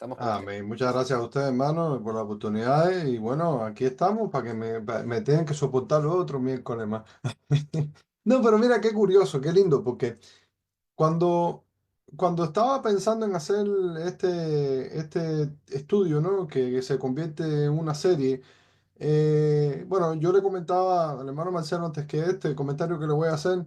Estamos contigo. Amén. Muchas gracias a ustedes, hermano, por la oportunidad. Y bueno, aquí estamos para que me tienen que soportar los otros miércoles más. No, pero mira qué curioso, qué lindo, porque cuando, cuando estaba pensando en hacer este estudio, ¿no? Que se convierte en una serie, bueno, yo le comentaba al hermano Marcelo antes que este comentario que le voy a hacer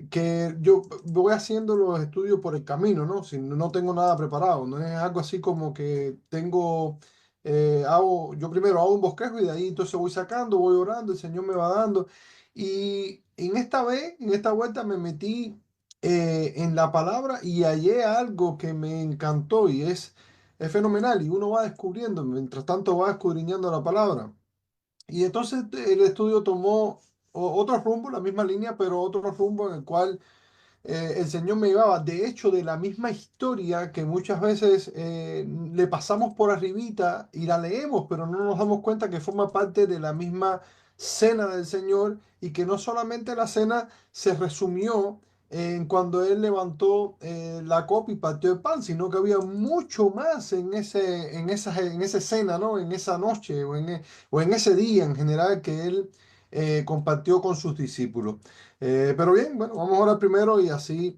que yo voy haciendo los estudios por el camino, ¿no? Si no tengo nada preparado, no es algo así como que tengo, yo primero hago un bosquejo y de ahí entonces voy sacando, voy orando, el Señor me va dando. Y en esta vez, en esta vuelta me metí en la palabra y hallé algo que me encantó y es fenomenal y uno va descubriendo, mientras tanto va escudriñando la palabra. Y entonces el estudio tomó otro rumbo, la misma línea, pero otro rumbo en el cual el Señor me llevaba, de hecho, de la misma historia que muchas veces le pasamos por arribita y la leemos, pero no nos damos cuenta que forma parte de la misma cena del Señor y que no solamente la cena se resumió en cuando Él levantó la copa y partió el pan, sino que había mucho más en esa cena, ¿no? En esa noche o en ese día en general que Él compartió con sus discípulos. Pero bien, bueno, vamos a orar primero y así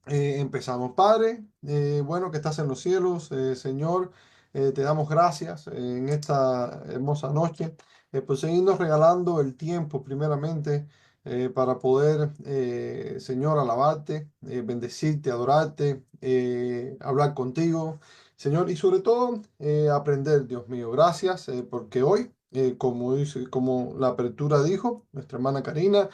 empezamos. Padre, bueno que estás en los cielos, Señor, te damos gracias en esta hermosa noche por seguirnos regalando el tiempo primeramente para poder, Señor, alabarte, bendecirte, adorarte, hablar contigo, Señor, y sobre todo aprender, Dios mío. Gracias porque hoy, como la apertura dijo, nuestra hermana Karina,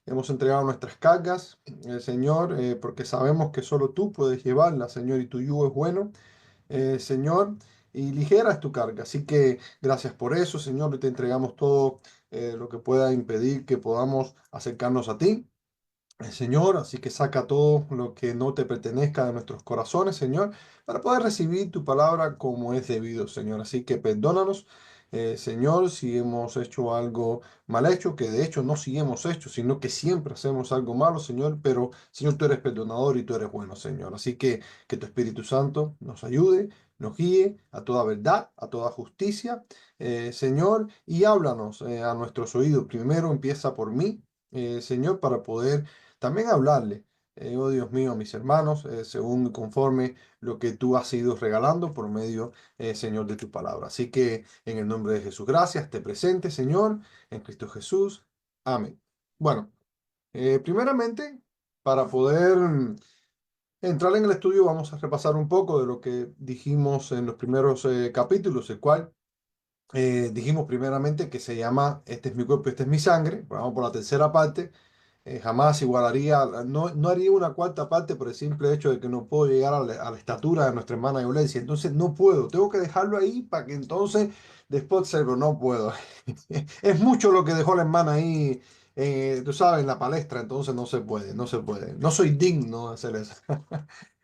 hemos entregado nuestras cargas Señor, porque sabemos que solo tú puedes llevarla, Señor, y tu yugo es bueno, Señor, y ligera es tu carga. Así que gracias por eso, Señor, y te entregamos todo lo que pueda impedir que podamos acercarnos a ti. Señor, así que saca todo lo que no te pertenezca de nuestros corazones, Señor, para poder recibir tu palabra como es debido, Señor. Así que perdónanos, Señor, si hemos hecho algo mal hecho, que de hecho no si hemos hecho, sino que siempre hacemos algo malo, Señor, pero Señor, tú eres perdonador y tú eres bueno, Señor. Así que tu Espíritu Santo nos ayude, nos guíe a toda verdad, a toda justicia, Señor, y háblanos a nuestros oídos. Primero empieza por mí, Señor, para poder también hablarle, oh Dios mío, a mis hermanos, según y conforme lo que tú has ido regalando por medio, Señor, de tu palabra. Así que en el nombre de Jesús, gracias, te presente, Señor, en Cristo Jesús. Amén. Bueno, primeramente, para poder entrar en el estudio, vamos a repasar un poco de lo que dijimos en los primeros capítulos, el cual dijimos primeramente que se llama Este es mi cuerpo, este es mi sangre. Vamos por la tercera parte. Jamás igualaría, no haría una cuarta parte por el simple hecho de que no puedo llegar a la estatura de nuestra hermana Violencia. Entonces no puedo, tengo que dejarlo ahí para que entonces después hacerlo. No puedo. Es mucho lo que dejó la hermana ahí, tú sabes, en la palestra, entonces no se puede, no se puede. No soy digno de hacer eso.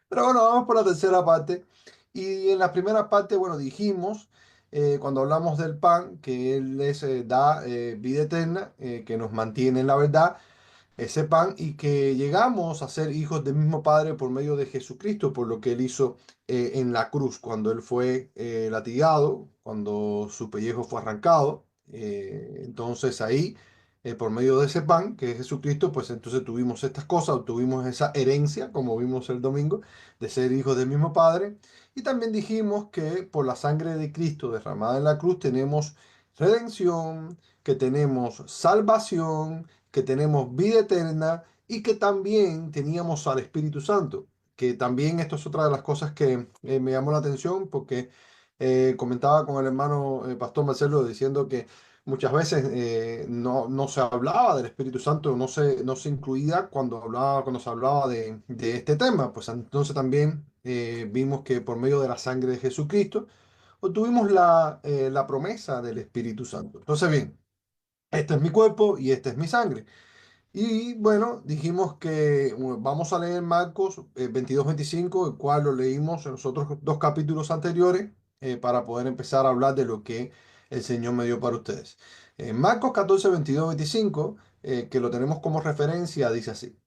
Pero bueno, vamos por la tercera parte. Y en la primera parte, bueno, dijimos, cuando hablamos del pan, que Él les da vida eterna, que nos mantiene en la verdad ese pan y que llegamos a ser hijos del mismo Padre por medio de Jesucristo, por lo que Él hizo en la cruz, cuando Él fue latigado, cuando su pellejo fue arrancado. Entonces ahí, por medio de ese pan, que es Jesucristo, pues entonces tuvimos estas cosas, tuvimos esa herencia, como vimos el domingo, de ser hijos del mismo Padre. Y también dijimos que por la sangre de Cristo derramada en la cruz tenemos redención, que tenemos salvación, que tenemos vida eterna y que también teníamos al Espíritu Santo, que también esto es otra de las cosas que me llamó la atención porque comentaba con el hermano Pastor Marcelo diciendo que muchas veces no se hablaba del Espíritu Santo, no se incluía cuando se hablaba de este tema, pues entonces también vimos que por medio de la sangre de Jesucristo obtuvimos la promesa del Espíritu Santo. Entonces bien, este es mi cuerpo y esta es mi sangre. Y bueno, dijimos que vamos a leer Marcos 22-25, el cual lo leímos en los otros dos capítulos anteriores, para poder empezar a hablar de lo que el Señor me dio para ustedes. Marcos 14, 22, 25, que lo tenemos como referencia, dice así.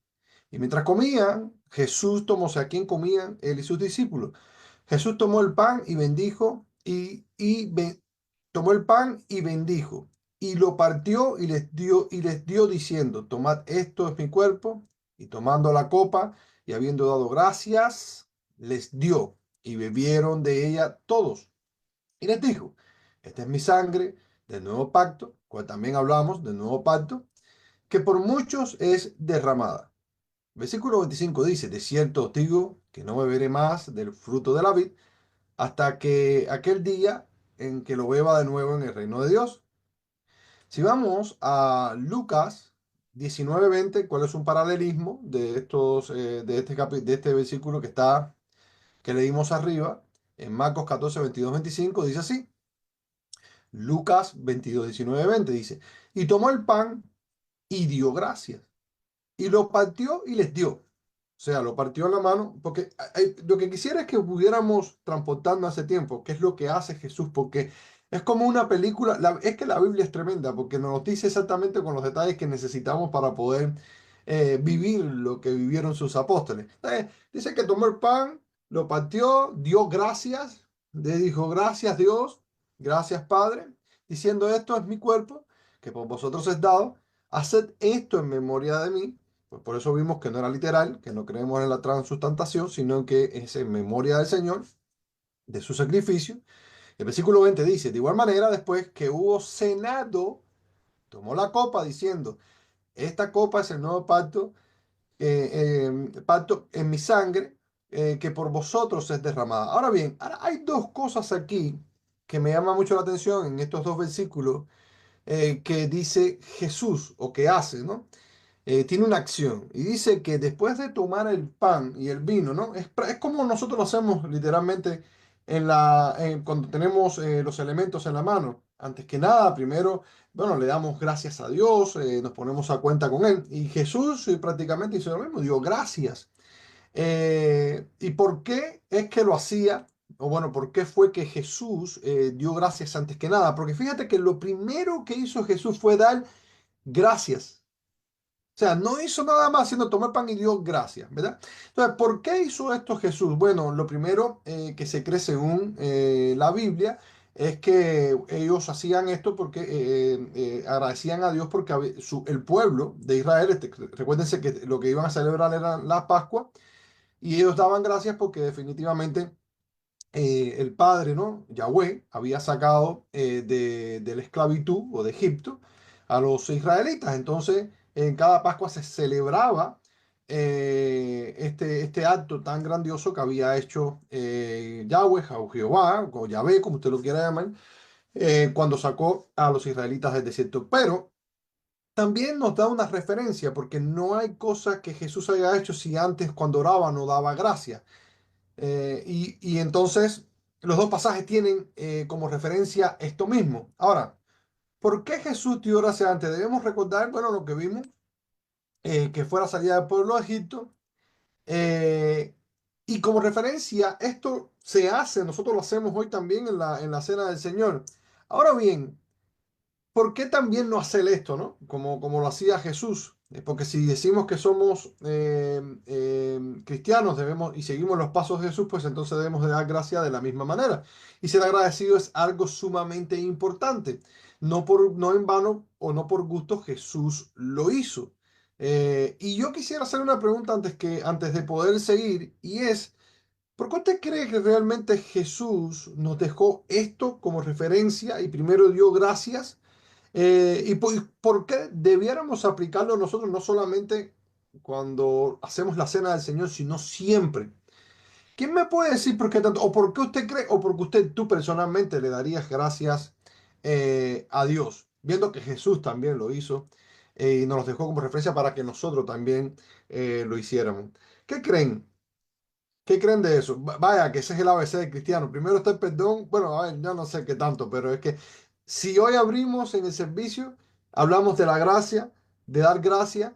Y mientras comían, Jesús tomó, o sea, ¿quién comían? Él y sus discípulos. Jesús tomó el pan y bendijo, tomó el pan y bendijo, y lo partió y les dio diciendo, tomad, esto es mi cuerpo, y tomando la copa, y habiendo dado gracias, les dio, y bebieron de ella todos. Y les dijo, esta es mi sangre del nuevo pacto, cual también hablamos del nuevo pacto, que por muchos es derramada. Versículo 25 dice, de cierto os digo que no beberé más del fruto de la vid hasta que aquel día en que lo beba de nuevo en el reino de Dios. Si vamos a Lucas 19:20, ¿cuál es un paralelismo de de este versículo que leímos arriba? En Marcos 14:22-25 dice así. Lucas 22:19-20 dice, y tomó el pan y dio gracias y lo partió y les dio. O sea, lo partió en la mano, porque lo que quisiera es que pudiéramos transportarnos hace tiempo, qué es lo que hace Jesús, porque es como una película, es que la Biblia es tremenda, porque nos dice exactamente con los detalles que necesitamos para poder vivir lo que vivieron sus apóstoles. Dice que tomó el pan, lo partió, dio gracias, le dijo gracias Dios, gracias Padre, diciendo esto es mi cuerpo, que por vosotros es dado, haced esto en memoria de mí. Pues por eso vimos que no era literal, que no creemos en la transustantación, sino que es en memoria del Señor, de su sacrificio. El versículo 20 dice, de igual manera, después que hubo cenado, tomó la copa diciendo, esta copa es el nuevo pacto, pacto en mi sangre, que por vosotros es derramada. Ahora bien, ahora hay dos cosas aquí que me llaman mucho la atención en estos dos versículos que dice Jesús o que hace, ¿no? Tiene una acción y dice que después de tomar el pan y el vino, ¿no? Es como nosotros lo hacemos literalmente cuando tenemos los elementos en la mano. Antes que nada, primero, bueno, le damos gracias a Dios, nos ponemos a cuenta con Él. Y Jesús prácticamente hizo lo mismo, dio gracias. ¿Y por qué es que lo hacía? O bueno, ¿por qué fue que Jesús dio gracias antes que nada? Porque fíjate que lo primero que hizo Jesús fue dar gracias. O sea, no hizo nada más sino tomar pan y dio gracias, ¿verdad? Entonces, ¿por qué hizo esto Jesús? Bueno, lo primero que se cree según la Biblia es que ellos hacían esto porque agradecían a Dios porque el pueblo de Israel, recuérdense que lo que iban a celebrar era la Pascua, y ellos daban gracias porque definitivamente el Padre, ¿no? Yahweh, había sacado de la esclavitud o de Egipto a los israelitas. Entonces, en cada Pascua se celebraba este acto tan grandioso que había hecho Yahweh o Jehová, o Yahvé, como usted lo quiera llamar, cuando sacó a los israelitas del desierto. Pero también nos da una referencia, porque no hay cosa que Jesús haya hecho si antes cuando oraba no daba gracia. Y entonces los dos pasajes tienen como referencia esto mismo. Ahora, ¿por qué Jesús dio gracias antes? Debemos recordar, bueno, lo que vimos, que fue la salida del pueblo de Egipto. eh, y como referencia, esto se hace, nosotros lo hacemos hoy también en la cena del Señor. Ahora bien, ¿por qué también no hacer esto, no? Como lo hacía Jesús. Porque si decimos que somos cristianos y seguimos los pasos de Jesús, pues entonces debemos de dar gracia de la misma manera. Y ser agradecido es algo sumamente importante. No en vano o no por gusto Jesús lo hizo. Y yo quisiera hacer una pregunta antes de poder seguir, y es, ¿por qué usted cree que realmente Jesús nos dejó esto como referencia y primero dio gracias? ¿Por qué debiéramos aplicarlo nosotros no solamente cuando hacemos la cena del Señor, sino siempre? ¿Quién me puede decir por qué tanto? ¿O por qué usted cree? ¿O porque tú personalmente le darías gracias a Dios? Viendo que Jesús también lo hizo y nos los dejó como referencia para que nosotros también lo hiciéramos. ¿Qué creen? ¿Qué creen de eso? Vaya, que ese es el ABC del cristiano. Primero está el perdón. Bueno, a ver, yo no sé qué tanto, pero es que si hoy abrimos en el servicio, hablamos de la gracia, de dar gracia.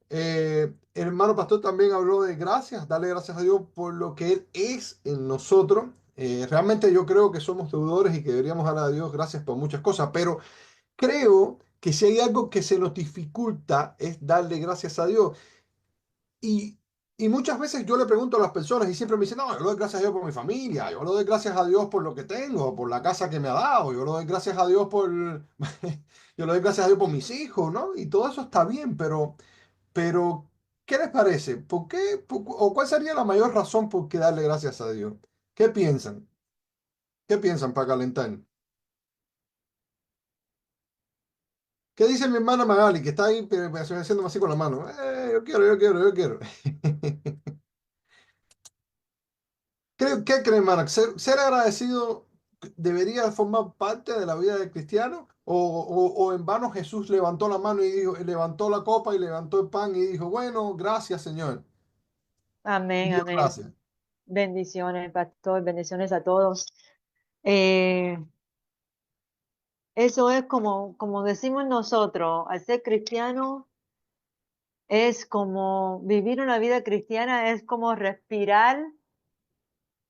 El hermano pastor también habló de gracias, darle gracias a Dios por lo que Él es en nosotros. Realmente yo creo que somos deudores y que deberíamos darle a Dios gracias por muchas cosas, pero creo que si hay algo que se nos dificulta es darle gracias a Dios. Y, y muchas veces yo le pregunto a las personas y siempre me dicen, no, yo le doy gracias a Dios por mi familia, yo le doy gracias a Dios por lo que tengo, por la casa que me ha dado, yo le doy gracias a Dios por, yo le doy gracias a Dios por mis hijos, ¿no? Y todo eso está bien, pero, ¿qué les parece? ¿Por qué, o cuál sería la mayor razón por qué darle gracias a Dios? ¿Qué piensan? ¿Qué piensan para calentar? ¿Qué dice mi hermana Magali, que está ahí haciéndome así con la mano? Yo quiero, yo quiero, yo quiero. ¿Qué creen, hermana? ¿Ser agradecido debería formar parte de la vida del cristiano? ¿O en vano Jesús levantó la mano y dijo, levantó la copa y levantó el pan y dijo, bueno, gracias, Señor? Amén, Dios, amén. gracias. Bendiciones, pastor, bendiciones a todos. Eh, Eso es como decimos nosotros, al ser cristiano es como vivir una vida cristiana, es como respirar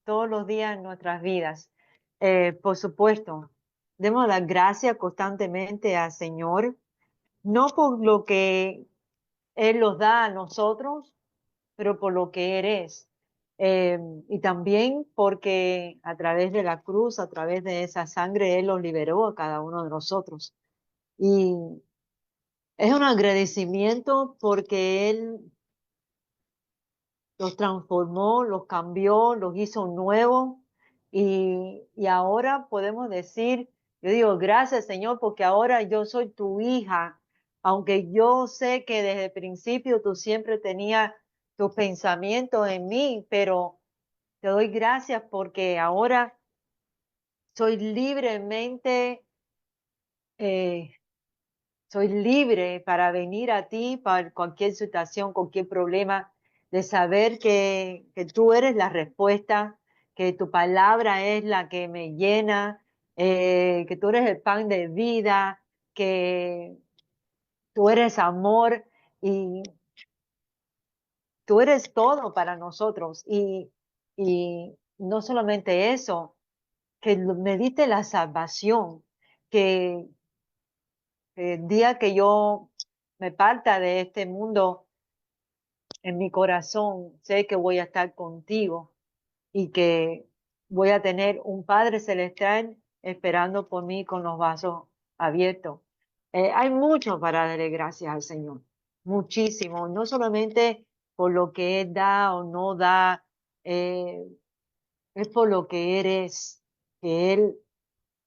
todos los días en nuestras vidas. Por supuesto, demos las gracias constantemente al Señor, no por lo que Él nos da a nosotros, pero por lo que eres. Eh, y también porque a través de la cruz, a través de esa sangre, Él los liberó a cada uno de nosotros. Y es un agradecimiento porque Él los transformó, los cambió, los hizo nuevos. Y ahora podemos decir, yo digo, gracias Señor, porque ahora yo soy tu hija, aunque yo sé que desde el principio tú siempre tenías tus pensamientos en mí, pero te doy gracias porque ahora soy libremente, eh, soy libre para venir a ti para cualquier situación, cualquier problema, de saber que tú eres la respuesta, que tu palabra es la que me llena, que tú eres el pan de vida, que tú eres amor y tú eres todo para nosotros. Y no solamente eso, que me diste la salvación, que el día que yo me parta de este mundo, en mi corazón sé que voy a estar contigo y que voy a tener un Padre Celestial esperando por mí con los brazos abiertos. Hay mucho para darle gracias al Señor, muchísimo, no solamente por lo que Él da o no da, eh, es por lo que eres, que Él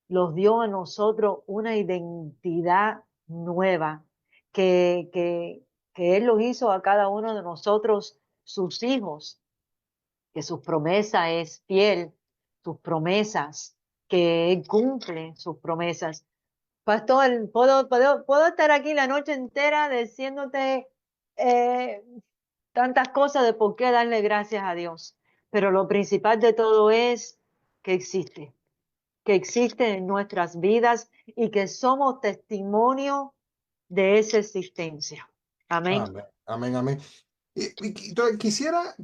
los dio a nosotros una identidad nueva, que, que, que Él los hizo a cada uno de nosotros sus hijos, que sus promesas es fiel, sus promesas, que Él cumple sus promesas. Pastor, puedo estar aquí la noche entera diciéndote eh, tantas cosas de por qué darle gracias a Dios, pero lo principal de todo es que existe en nuestras vidas y que somos testimonio de esa existencia. Amén. Amén, amén, amén. Entonces, quisiera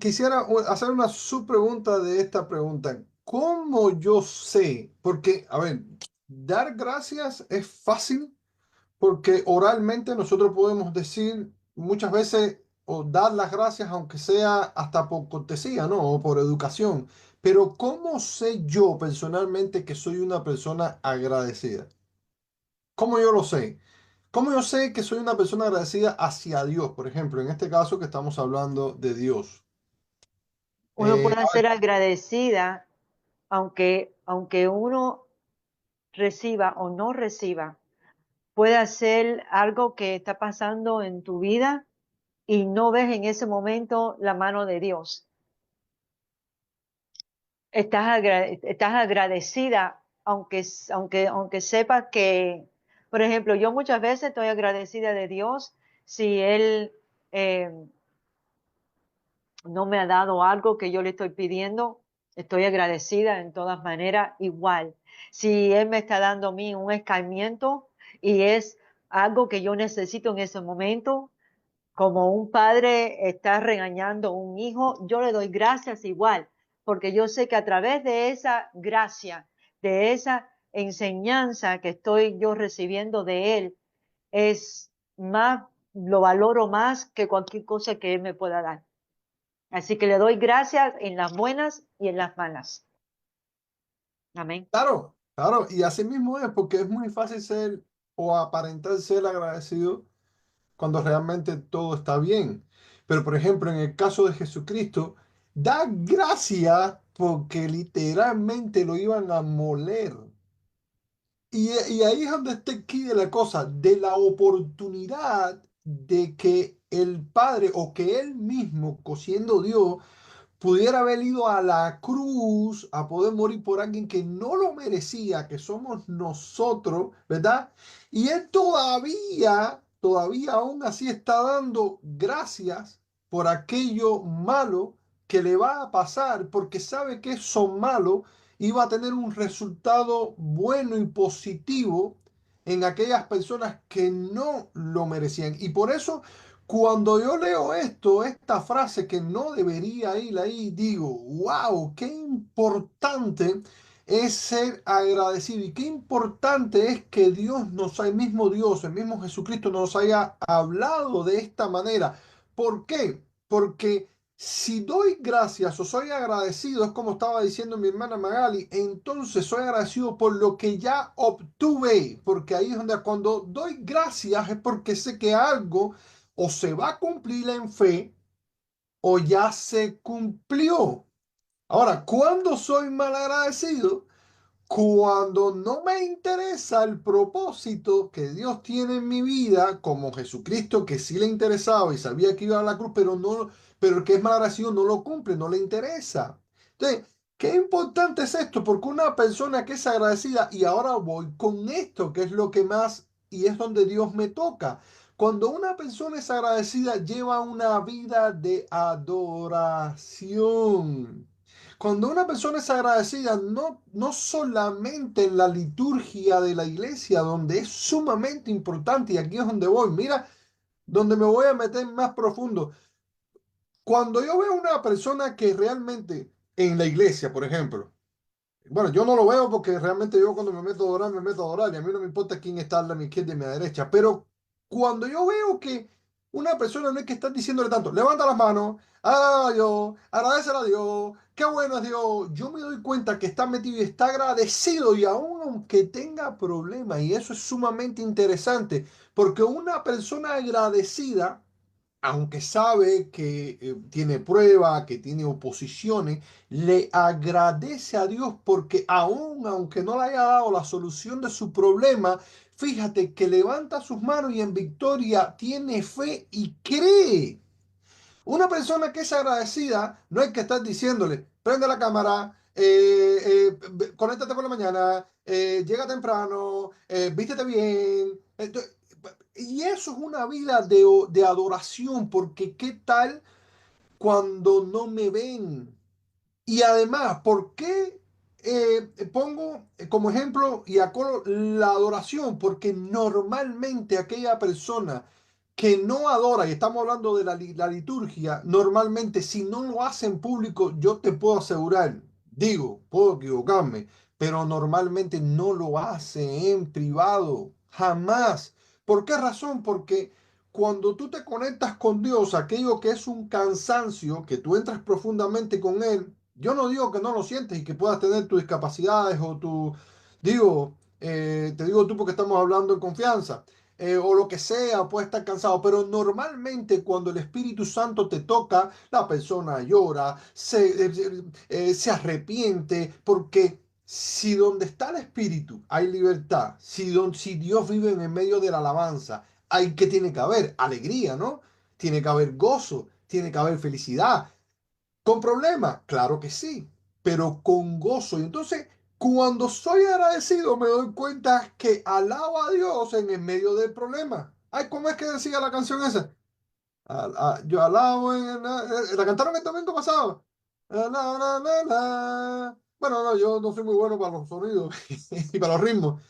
hacer una subpregunta de esta pregunta. ¿Cómo yo sé? Porque, a ver, dar gracias es fácil porque oralmente nosotros podemos decir muchas veces o dar las gracias, aunque sea hasta por cortesía, ¿no? O por educación. Pero ¿cómo sé yo personalmente que soy una persona agradecida? ¿Cómo yo lo sé? ¿Cómo yo sé que soy una persona agradecida hacia Dios? Por ejemplo, en este caso que estamos hablando de Dios. Uno puede A ver, ser agradecida aunque uno reciba o no reciba, puede hacer algo que está pasando en tu vida y no ves en ese momento la mano de Dios. Estás agradecida, aunque sepas que, por ejemplo, yo muchas veces estoy agradecida de Dios si Él eh, no me ha dado algo que yo le estoy pidiendo, estoy agradecida en todas maneras igual. Si Él me está dando a mí un escarmiento y es algo que yo necesito en ese momento, como un padre está regañando a un hijo, yo le doy gracias igual, porque yo sé que a través de esa gracia, de esa enseñanza que estoy yo recibiendo de Él, es más, lo valoro más que cualquier cosa que Él me pueda dar. Así que le doy gracias en las buenas y en las malas. Amén. Claro, claro, y así mismo es, porque es muy fácil ser o aparentar ser agradecido cuando realmente todo está bien. Pero, por ejemplo, en el caso de Jesucristo, da gracias porque literalmente lo iban a moler. Y ahí es donde está el key de la cosa, de la oportunidad de que el Padre o que Él mismo, siendo Dios, pudiera haber ido a la cruz a poder morir por alguien que no lo merecía, que somos nosotros, ¿verdad? Y él todavía aún así está dando gracias por aquello malo que le va a pasar, porque sabe que eso malo iba a tener un resultado bueno y positivo en aquellas personas que no lo merecían. Y por eso cuando yo leo esto, esta frase que no debería ir ahí, digo, wow, qué importante es ser agradecido y qué importante es que Dios, el mismo Jesucristo nos haya hablado de esta manera. ¿Por qué? Porque si doy gracias o soy agradecido, es como estaba diciendo mi hermana Magali, entonces soy agradecido por lo que ya obtuve, porque ahí es donde cuando doy gracias es porque sé que algo o se va a cumplir en fe o ya se cumplió. Ahora, ¿cuándo soy mal agradecido? Cuando no me interesa el propósito que Dios tiene en mi vida, como Jesucristo, que sí le interesaba y sabía que iba a la cruz, pero el que es mal agradecido no lo cumple, no le interesa. Entonces, qué importante es esto, porque una persona que es agradecida, y ahora voy con esto, que es lo que más, y es donde Dios me toca. Cuando una persona es agradecida, lleva una vida de adoración. Cuando una persona es agradecida, no solamente en la liturgia de la iglesia, donde es sumamente importante, y aquí es donde voy, mira, donde me voy a meter más profundo. Cuando yo veo una persona que realmente en la iglesia, por ejemplo, bueno, yo no lo veo porque realmente yo cuando me meto a adorar, me meto a adorar y a mí no me importa quién está a mi izquierda y a mi derecha. Pero cuando yo veo que una persona no es que está diciéndole tanto, levanta las manos, a Dios, agradecer a Dios, qué bueno es Dios, yo me doy cuenta que está metido y está agradecido y aún aunque tenga problemas, y eso es sumamente interesante, porque una persona agradecida aunque sabe que tiene prueba, que tiene oposiciones, le agradece a Dios porque aún aunque no le haya dado la solución de su problema, fíjate que levanta sus manos y en victoria tiene fe y cree. Una persona que es agradecida no hay que estar diciéndole, prende la cámara, conéctate por la mañana, llega temprano, vístete bien. Y eso es una vida de adoración, porque ¿qué tal cuando no me ven? Y además, ¿por qué pongo como ejemplo y acoro la adoración? Porque normalmente aquella persona que no adora, y estamos hablando de la liturgia, normalmente si no lo hace en público, yo te puedo asegurar, digo, puedo equivocarme, pero normalmente no lo hace en privado, jamás. ¿Por qué razón? Porque cuando tú te conectas con Dios, aquello que es un cansancio, que tú entras profundamente con Él, yo no digo que no lo sientes y que puedas tener tus discapacidades o tu, digo, te digo tú porque estamos hablando en confianza, o lo que sea, puede estar cansado, pero normalmente cuando el Espíritu Santo te toca, la persona llora, se arrepiente, porque si donde está el Espíritu hay libertad, si Dios vive en el medio de la alabanza, hay que tiene que haber alegría, ¿no? Tiene que haber gozo, tiene que haber felicidad. ¿Con problemas? Claro que sí, pero con gozo. Y entonces, cuando soy agradecido, me doy cuenta que alabo a Dios en el medio del problema. Ay, ¿cómo es que decía la canción esa? Yo alabo la cantaron el domingo pasado. Bueno, no, yo no soy muy bueno para los sonidos y para los ritmos.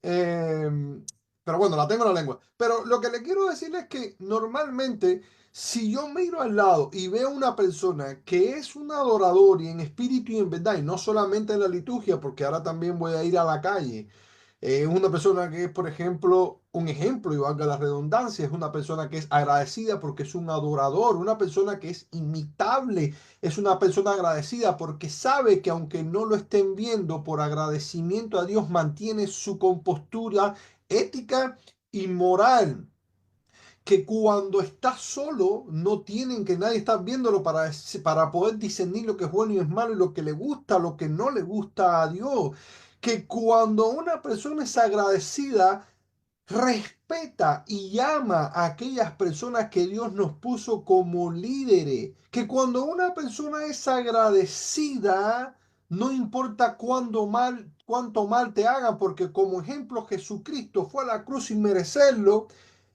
Em, pero bueno, la tengo en la lengua. Pero lo que le quiero decir es que normalmente, si yo miro al lado y veo una persona que es un adorador y en espíritu y en verdad, y no solamente en la liturgia, porque ahora también voy a ir a la calle, Es una persona que es, por ejemplo, un ejemplo, y valga la redundancia, es una persona que es agradecida porque es un adorador, una persona que es imitable, es una persona agradecida porque sabe que aunque no lo estén viendo, por agradecimiento a Dios mantiene su compostura ética y moral, que cuando está solo no tienen que nadie está viéndolo para poder discernir lo que es bueno y es malo y lo que le gusta, lo que no le gusta a Dios. Que cuando una persona es agradecida, respeta y ama a aquellas personas que Dios nos puso como líderes. Que cuando una persona es agradecida, no importa cuánto mal te hagan, porque como ejemplo Jesucristo fue a la cruz sin merecerlo,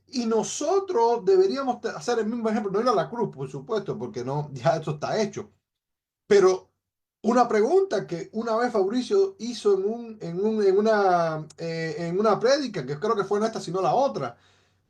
y nosotros deberíamos hacer el mismo ejemplo, no ir a la cruz, por supuesto, porque no, ya esto está hecho. Pero una pregunta que una vez Fabricio hizo en una prédica, que creo que fue no esta, sino la otra.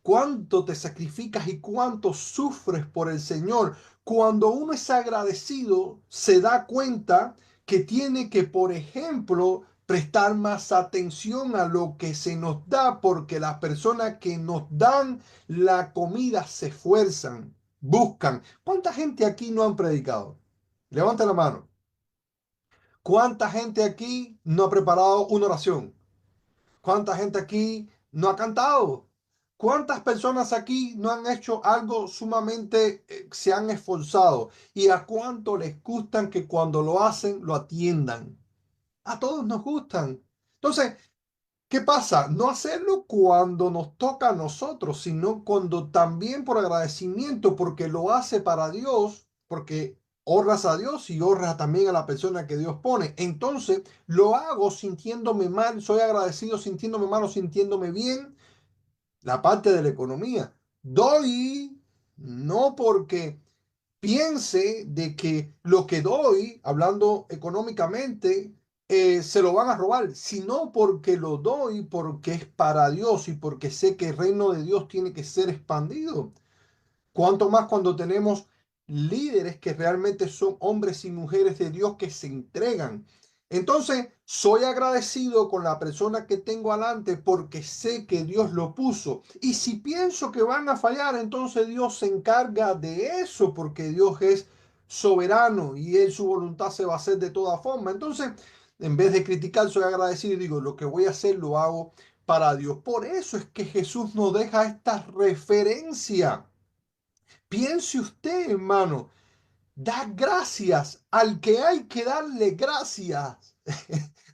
¿Cuánto te sacrificas y cuánto sufres por el Señor? Cuando uno es agradecido, se da cuenta que tiene que, por ejemplo, prestar más atención a lo que se nos da, porque las personas que nos dan la comida se esfuerzan, buscan. ¿Cuánta gente aquí no han predicado? Levanta la mano. ¿Cuánta gente aquí no ha preparado una oración? ¿Cuánta gente aquí no ha cantado? ¿Cuántas personas aquí no han hecho algo sumamente, se han esforzado? ¿Y a cuánto les gustan que cuando lo hacen lo atiendan? A todos nos gustan. Entonces, ¿qué pasa? No hacerlo cuando nos toca a nosotros, sino cuando también por agradecimiento, porque lo hace para Dios, porque honras a Dios y honras también a la persona que Dios pone. Entonces, lo hago sintiéndome mal, soy agradecido sintiéndome mal o sintiéndome bien. La parte de la economía. Doy no porque piense de que lo que doy, hablando económicamente, se lo van a robar, sino porque lo doy porque es para Dios y porque sé que el reino de Dios tiene que ser expandido. Cuanto más cuando tenemos líderes que realmente son hombres y mujeres de Dios que se entregan. Entonces, soy agradecido con la persona que tengo alante porque sé que Dios lo puso. Y si pienso que van a fallar, entonces Dios se encarga de eso porque Dios es soberano y Él su voluntad se va a hacer de toda forma. Entonces, en vez de criticar, soy agradecido y digo, lo que voy a hacer lo hago para Dios. Por eso es que Jesús nos deja esta referencia. Piense usted, hermano, da gracias al que hay que darle gracias.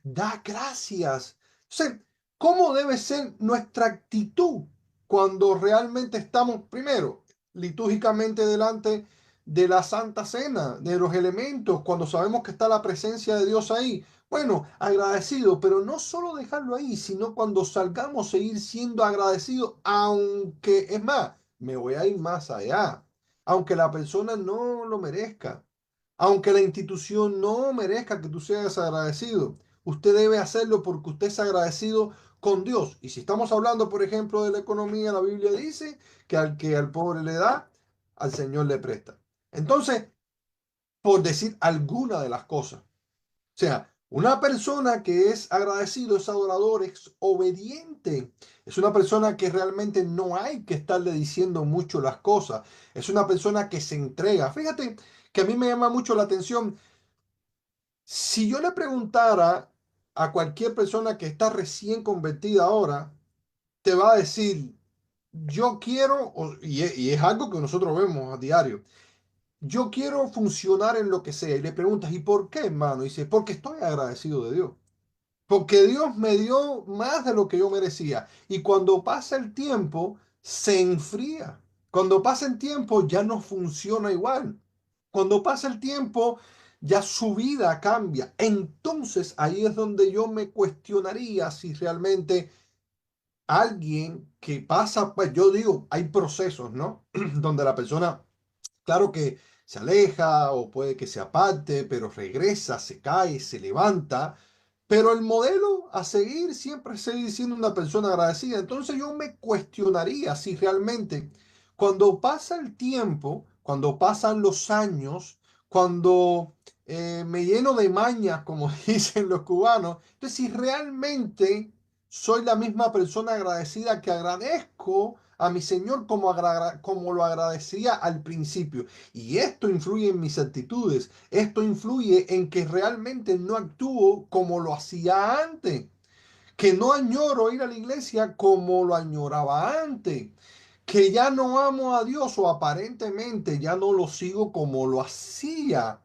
Da gracias. Entonces, ¿cómo debe ser nuestra actitud cuando realmente estamos, primero, litúrgicamente delante de la Santa Cena, de los elementos, cuando sabemos que está la presencia de Dios ahí? Bueno, agradecido, pero no solo dejarlo ahí, sino cuando salgamos seguir siendo agradecidos, aunque, es más, me voy a ir más allá, aunque la persona no lo merezca, aunque la institución no merezca que tú seas agradecido. Usted debe hacerlo porque usted es agradecido con Dios. Y si estamos hablando, por ejemplo, de la economía, la Biblia dice que al pobre le da, al Señor le presta. Entonces, por decir alguna de las cosas. O sea, una persona que es agradecido, es adorador, es obediente. Es una persona que realmente no hay que estarle diciendo mucho las cosas. Es una persona que se entrega. Fíjate que a mí me llama mucho la atención. Si yo le preguntara a cualquier persona que está recién convertida ahora, te va a decir, yo quiero, y es algo que nosotros vemos a diario, yo quiero funcionar en lo que sea. Y le preguntas, ¿y por qué, hermano? Y dice, porque estoy agradecido de Dios. Porque Dios me dio más de lo que yo merecía. Y cuando pasa el tiempo, se enfría. Cuando pasa el tiempo, ya no funciona igual. Cuando pasa el tiempo, ya su vida cambia. Entonces ahí es donde yo me cuestionaría si realmente alguien que pasa, pues yo digo, hay procesos, ¿no? Donde la persona, claro que se aleja o puede que se aparte, pero regresa, se cae, se levanta, pero el modelo a seguir siempre es seguir siendo una persona agradecida. Entonces yo me cuestionaría si realmente cuando pasa el tiempo, cuando pasan los años, cuando me lleno de mañas, como dicen los cubanos, entonces si realmente soy la misma persona agradecida que agradezco a mi Señor como lo agradecía al principio. Y esto influye en mis actitudes, esto influye en que realmente no actúo como lo hacía antes, que no añoro ir a la iglesia como lo añoraba antes, que ya no amo a Dios o aparentemente ya no lo sigo como lo hacía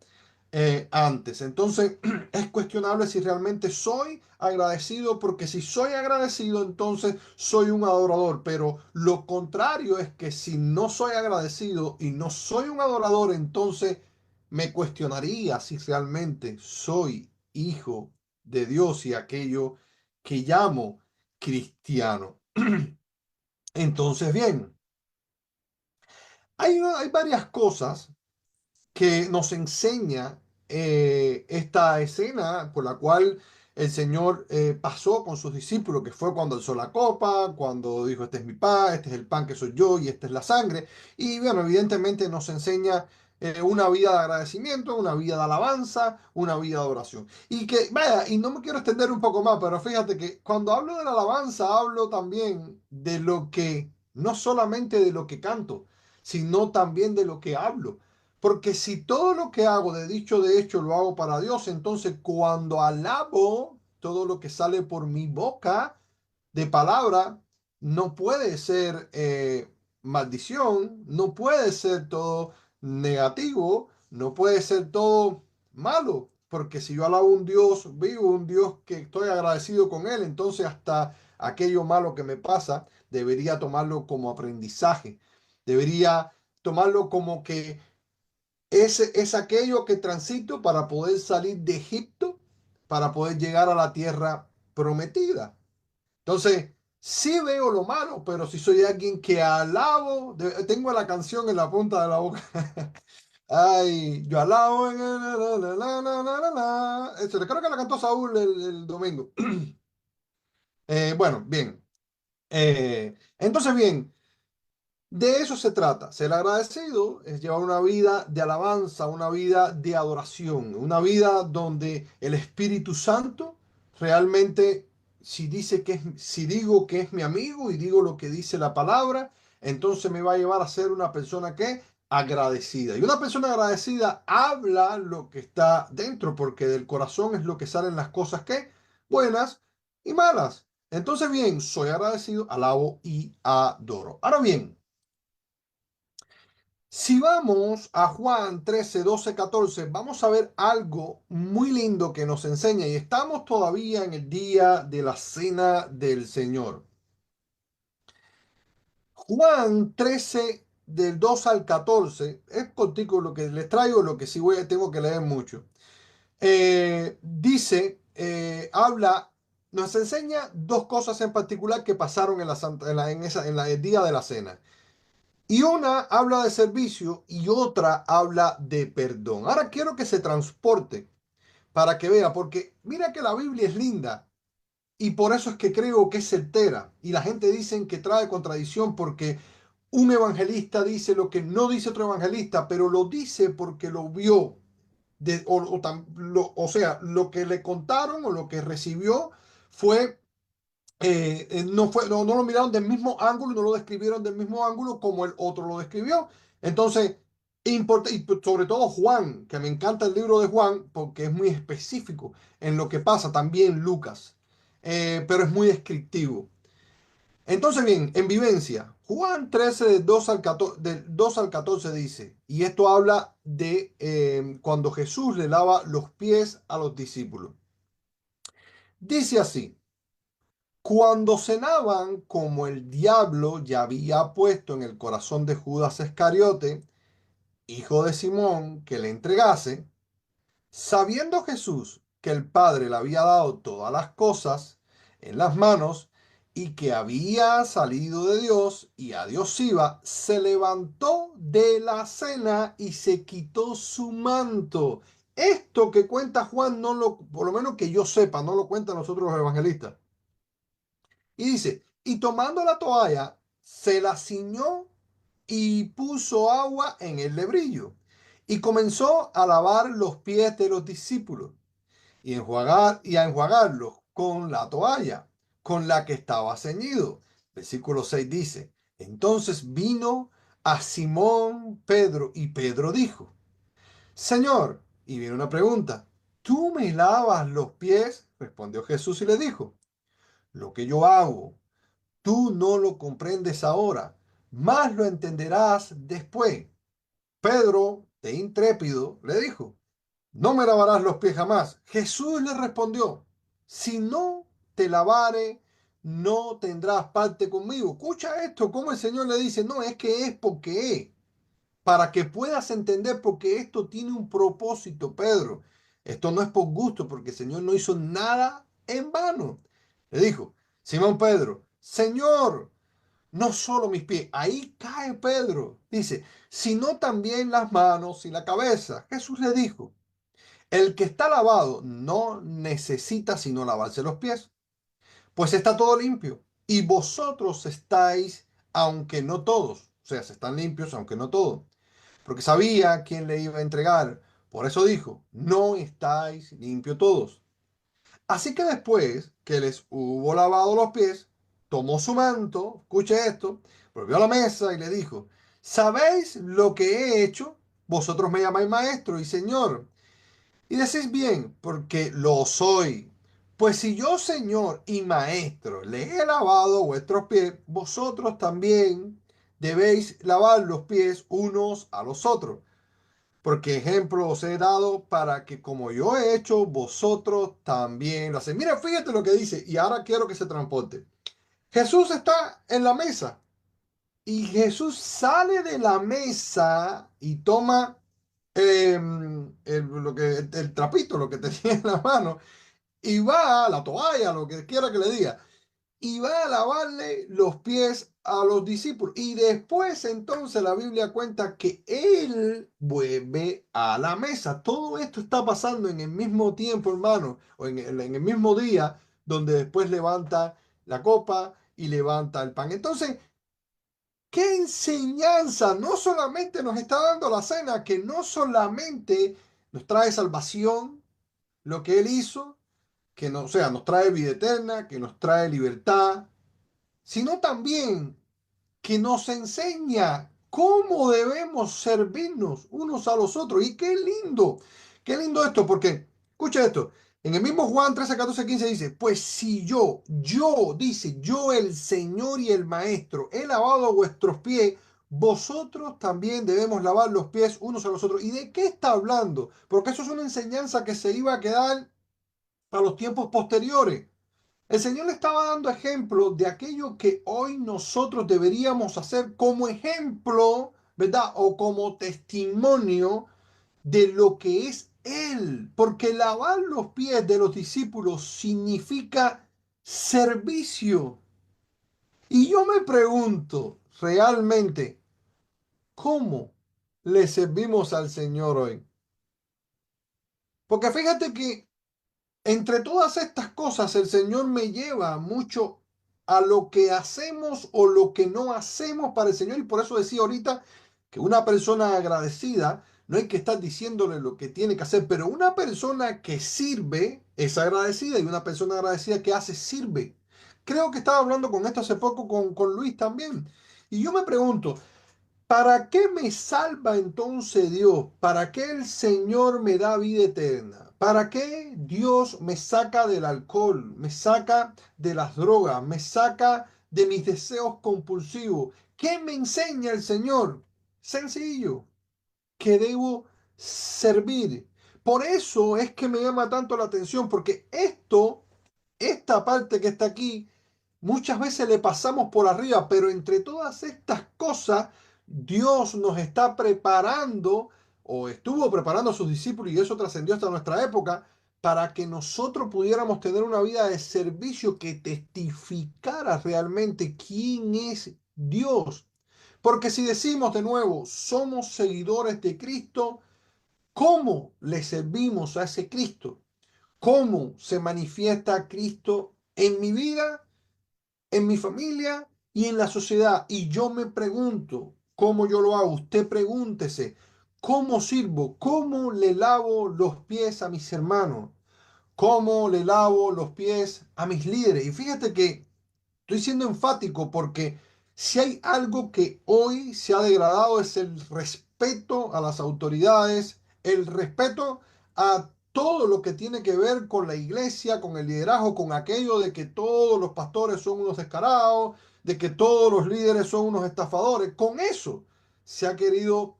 antes. Entonces es cuestionable si realmente soy agradecido, porque si soy agradecido, entonces soy un adorador. Pero lo contrario es que si no soy agradecido y no soy un adorador, entonces me cuestionaría si realmente soy hijo de Dios y aquello que llamo cristiano. Entonces, bien, hay varias cosas que nos enseña esta escena por la cual el Señor pasó con sus discípulos, que fue cuando alzó la copa, cuando dijo, este es mi pan, este es el pan que soy yo y esta es la sangre. Y bueno, evidentemente nos enseña una vida de agradecimiento, una vida de alabanza, una vida de oración. Y que, vaya, y no me quiero extender un poco más, pero fíjate que cuando hablo de la alabanza, hablo también de lo que, no solamente de lo que canto, sino también de lo que hablo. Porque si todo lo que hago de dicho de hecho lo hago para Dios, entonces cuando alabo, todo lo que sale por mi boca de palabra no puede ser maldición, no puede ser todo negativo, no puede ser todo malo. Porque si yo alabo a un Dios vivo, un Dios que estoy agradecido con él, entonces hasta aquello malo que me pasa debería tomarlo como aprendizaje. Debería tomarlo como que es aquello que transito para poder salir de Egipto, para poder llegar a la tierra prometida. Entonces, sí veo lo malo, pero si soy alguien que alabo, tengo la canción en la punta de la boca. Ay, yo alabo en el, eso, creo que la cantó Saúl el domingo. Bueno, bien. Entonces, bien. De eso se trata. Ser agradecido es llevar una vida de alabanza, una vida de adoración, una vida donde el Espíritu Santo realmente, si digo que es mi amigo y digo lo que dice la palabra, entonces me va a llevar a ser una persona que agradecida. Y una persona agradecida habla lo que está dentro, porque del corazón es lo que salen las cosas que buenas y malas. Entonces, bien, soy agradecido, alabo y adoro. Ahora bien. Si vamos a Juan 13, 12, 14, vamos a ver algo muy lindo que nos enseña y estamos todavía en el día de la cena del Señor. Juan 13, del 2 al 14, es contigo lo que les traigo, lo que sí tengo que leer mucho. Habla, nos enseña dos cosas en particular que pasaron en el día de la cena. Y una habla de servicio y otra habla de perdón. Ahora quiero que se transporte para que vea, porque mira que la Biblia es linda y por eso es que creo que es certera. Y la gente dice que trae contradicción porque un evangelista dice lo que no dice otro evangelista, pero lo dice porque lo vio. O sea, lo que le contaron o lo que recibió fue no lo miraron del mismo ángulo y no lo describieron del mismo ángulo como el otro lo describió. Entonces, y sobre todo Juan, que me encanta el libro de Juan porque es muy específico en lo que pasa, también Lucas, pero es muy descriptivo. Entonces, bien, en vivencia, Juan 13, del 2 al 14 dice, y esto habla de cuando Jesús le lava los pies a los discípulos. Dice así. Cuando cenaban, como el diablo ya había puesto en el corazón de Judas Iscariote, hijo de Simón, que le entregase, sabiendo Jesús que el Padre le había dado todas las cosas en las manos y que había salido de Dios y a Dios iba, se levantó de la cena y se quitó su manto. Esto que cuenta Juan, por lo menos que yo sepa, no lo cuentan nosotros los evangelistas. Y dice, y tomando la toalla, se la ciñó y puso agua en el lebrillo. Y comenzó a lavar los pies de los discípulos y a enjuagarlos con la toalla. con la que estaba ceñido. Versículo 6 dice, entonces vino a Simón Pedro y Pedro dijo, Señor, y viene una pregunta, ¿tú me lavas los pies? Respondió Jesús y le dijo, lo que yo hago, tú no lo comprendes ahora, mas lo entenderás después. Pedro, de intrépido, le dijo, no me lavarás los pies jamás. Jesús le respondió, si no te lavare, no tendrás parte conmigo. Escucha esto, como el Señor le dice, no, es que es porque es, para que puedas entender porque esto tiene un propósito, Pedro. Esto no es por gusto, porque el Señor no hizo nada en vano. Le dijo, Simón Pedro, Señor, no solo mis pies, ahí cae Pedro, dice, sino también las manos y la cabeza. Jesús le dijo, el que está lavado no necesita sino lavarse los pies, pues está todo limpio. Y vosotros estáis, aunque no todos, o sea, se están limpios, aunque no todos, porque sabía quién le iba a entregar. Por eso dijo, no estáis limpios todos. Así que después que les hubo lavado los pies, tomó su manto, escuche esto, volvió a la mesa y le dijo, ¿sabéis lo que he hecho? Vosotros me llamáis maestro y señor, y decís bien, porque lo soy. Pues si yo, Señor y Maestro, le he lavado vuestros pies, vosotros también debéis lavar los pies unos a los otros. Porque ejemplo os he dado para que como yo he hecho, vosotros también lo hacéis. Mira, fíjate lo que dice, y ahora quiero que se transporte. Jesús está en la mesa, y Jesús sale de la mesa y toma el trapito, lo que tenía en la mano, y va a la toalla, lo que quiera que le diga, y va a lavarle los pies a los discípulos. Y después entonces la Biblia cuenta que él vuelve a la mesa. Todo esto está pasando en el mismo tiempo, hermano, o en el mismo día, donde después levanta la copa y levanta el pan. Entonces, ¿qué enseñanza no solamente nos está dando la cena, que no solamente nos trae salvación, lo que Él hizo, que no, o sea, nos trae vida eterna, que nos trae libertad, sino también que nos enseña cómo debemos servirnos unos a los otros? Y qué lindo esto, porque, escucha esto, en el mismo Juan 13, 14, 15 dice, pues si dice, yo el Señor y el Maestro, he lavado vuestros pies, vosotros también debemos lavar los pies unos a los otros. ¿Y de qué está hablando? Porque eso es una enseñanza que se iba a quedar a los tiempos posteriores. El Señor le estaba dando ejemplo de aquello que hoy nosotros deberíamos hacer como ejemplo, ¿verdad? O como testimonio de lo que es Él. Porque lavar los pies de los discípulos significa servicio. Y yo me pregunto realmente, ¿cómo le servimos al Señor hoy? Porque fíjate que entre todas estas cosas, el Señor me lleva mucho a lo que hacemos o lo que no hacemos para el Señor. Y por eso decía ahorita que una persona agradecida no hay que estar diciéndole lo que tiene que hacer, pero una persona que sirve es agradecida y una persona agradecida que hace sirve. Creo que estaba hablando con esto hace poco con Luis también. Y yo me pregunto, ¿para qué me salva entonces Dios? ¿Para qué el Señor me da vida eterna? ¿Para qué Dios me saca del alcohol, me saca de las drogas, me saca de mis deseos compulsivos? ¿Qué me enseña el Señor? Sencillo, que debo servir. Por eso es que me llama tanto la atención, porque esta parte que está aquí, muchas veces le pasamos por arriba, pero entre todas estas cosas, Dios nos está preparando o estuvo preparando a sus discípulos y eso trascendió hasta nuestra época para que nosotros pudiéramos tener una vida de servicio que testificara realmente quién es Dios. Porque si decimos de nuevo, somos seguidores de Cristo, ¿cómo le servimos a ese Cristo? ¿Cómo se manifiesta Cristo en mi vida, en mi familia y en la sociedad? Y yo me pregunto, ¿cómo yo lo hago? Usted pregúntese, ¿cómo sirvo? ¿Cómo le lavo los pies a mis hermanos? cómo le lavo los pies a mis líderes. Y fíjate que estoy siendo enfático porque si hay algo que hoy se ha degradado es el respeto a las autoridades, el respeto a todo lo que tiene que ver con la iglesia, con el liderazgo, con aquello de que todos los pastores son unos descarados, de que todos los líderes son unos estafadores. Con eso se ha querido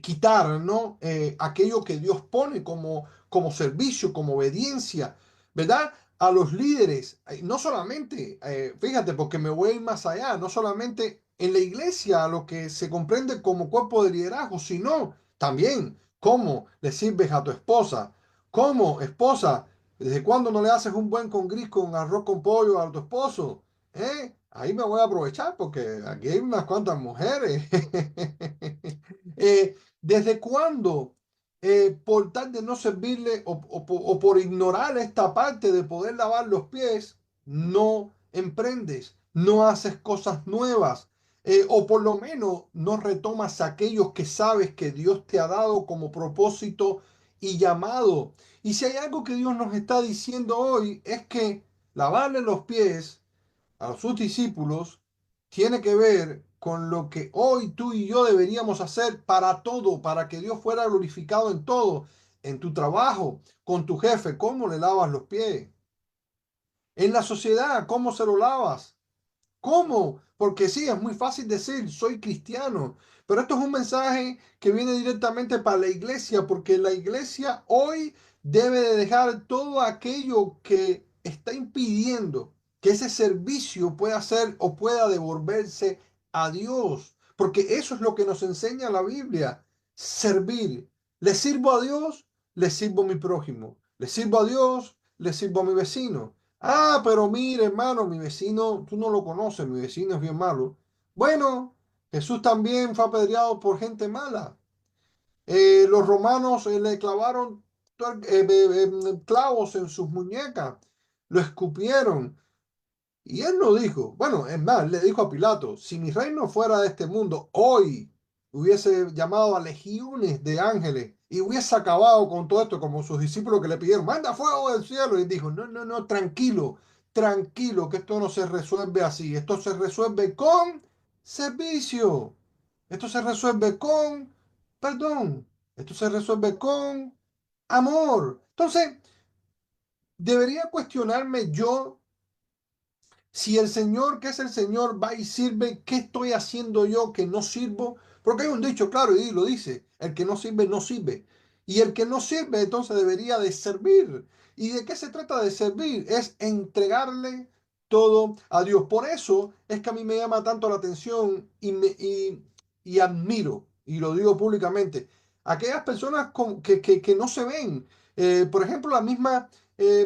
quitar, ¿no? Aquello que Dios pone como servicio, como obediencia, ¿verdad? A los líderes, no solamente, fíjate, porque me voy a ir más allá, no solamente en la iglesia, a lo que se comprende como cuerpo de liderazgo, sino también cómo le sirves a tu esposa, cómo esposa, ¿desde cuándo no le haces un buen con gris con arroz con pollo a tu esposo? Ahí me voy a aprovechar porque aquí hay unas cuantas mujeres. ¿Desde cuándo, por tal de no servirle o por ignorar esta parte de poder lavar los pies, no emprendes, no haces cosas nuevas? O por lo menos no retomas aquellos que sabes que Dios te ha dado como propósito y llamado. Y si hay algo que Dios nos está diciendo hoy es que lavarle los pies a sus discípulos tiene que ver con lo que hoy tú y yo deberíamos hacer para todo, para que Dios fuera glorificado en todo, en tu trabajo, con tu jefe, cómo le lavas los pies, en la sociedad, cómo se lo lavas. ¿Cómo? Porque sí, es muy fácil decir, soy cristiano, pero esto es un mensaje que viene directamente para la iglesia, porque la iglesia hoy debe de dejar todo aquello que está impidiendo que ese servicio pueda ser o pueda devolverse a Dios, porque eso es lo que nos enseña la Biblia, servir. ¿Le sirvo a Dios? Le sirvo a mi prójimo. ¿Le sirvo a Dios? Le sirvo a mi vecino. Ah, pero mire, hermano, mi vecino, tú no lo conoces, mi vecino es bien malo. Bueno, Jesús también fue apedreado por gente mala. Los romanos le clavaron clavos en sus muñecas, lo escupieron. Y él no dijo, bueno, es más, le dijo a Pilato, si mi reino fuera de este mundo, hoy hubiese llamado a legiones de ángeles y hubiese acabado con todo esto, como sus discípulos que le pidieron, manda fuego del cielo. Y él dijo, no, no, no, tranquilo, tranquilo, que esto no se resuelve así, esto se resuelve con servicio, esto se resuelve con perdón, esto se resuelve con amor. Entonces, debería cuestionarme yo si el Señor, que es el Señor, va y sirve, ¿qué estoy haciendo yo que no sirvo? Porque hay un dicho claro y lo dice, el que no sirve, no sirve. Y el que no sirve, entonces debería de servir. ¿Y de qué se trata de servir? Es entregarle todo a Dios. Por eso es que a mí me llama tanto la atención y admiro, y lo digo públicamente, aquellas personas que no se ven. Por ejemplo, la misma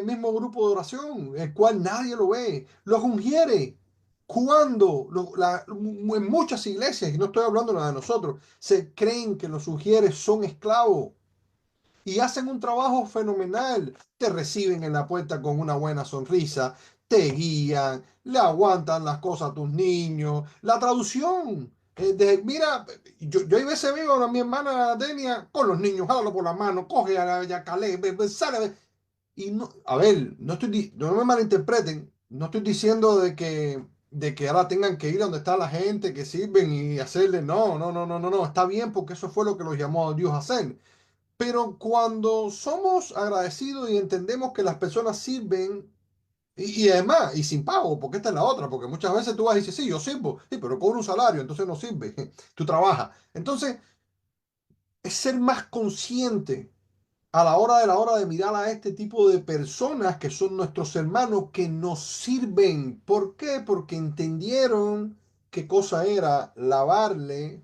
mismo grupo de oración, el cual nadie lo ve, los ungiere. Cuando en muchas iglesias, y no estoy hablando de la de nosotros, se creen que los ungieres son esclavos y hacen un trabajo fenomenal. Te reciben en la puerta con una buena sonrisa, te guían, le aguantan las cosas a tus niños. La traducción. Mira, yo hay veces veo a mi hermana Denia con los niños, jálalo por la mano, coge a la Caleb, sale. Y no, a ver, no me malinterpreten, no estoy diciendo de que ahora tengan que ir a donde está la gente que sirven y hacerle, no, no, no, no, no, no, está bien porque eso fue lo que los llamó a Dios a hacer. Pero cuando somos agradecidos y entendemos que las personas sirven, y además, y sin pago, porque esta es la otra, porque muchas veces tú vas y dices, sí, yo sirvo, sí, pero cobro un salario, entonces no sirve, tú trabajas. Entonces, es ser más consciente a la hora de mirar a este tipo de personas que son nuestros hermanos que nos sirven. ¿Por qué? Porque entendieron qué cosa era lavarle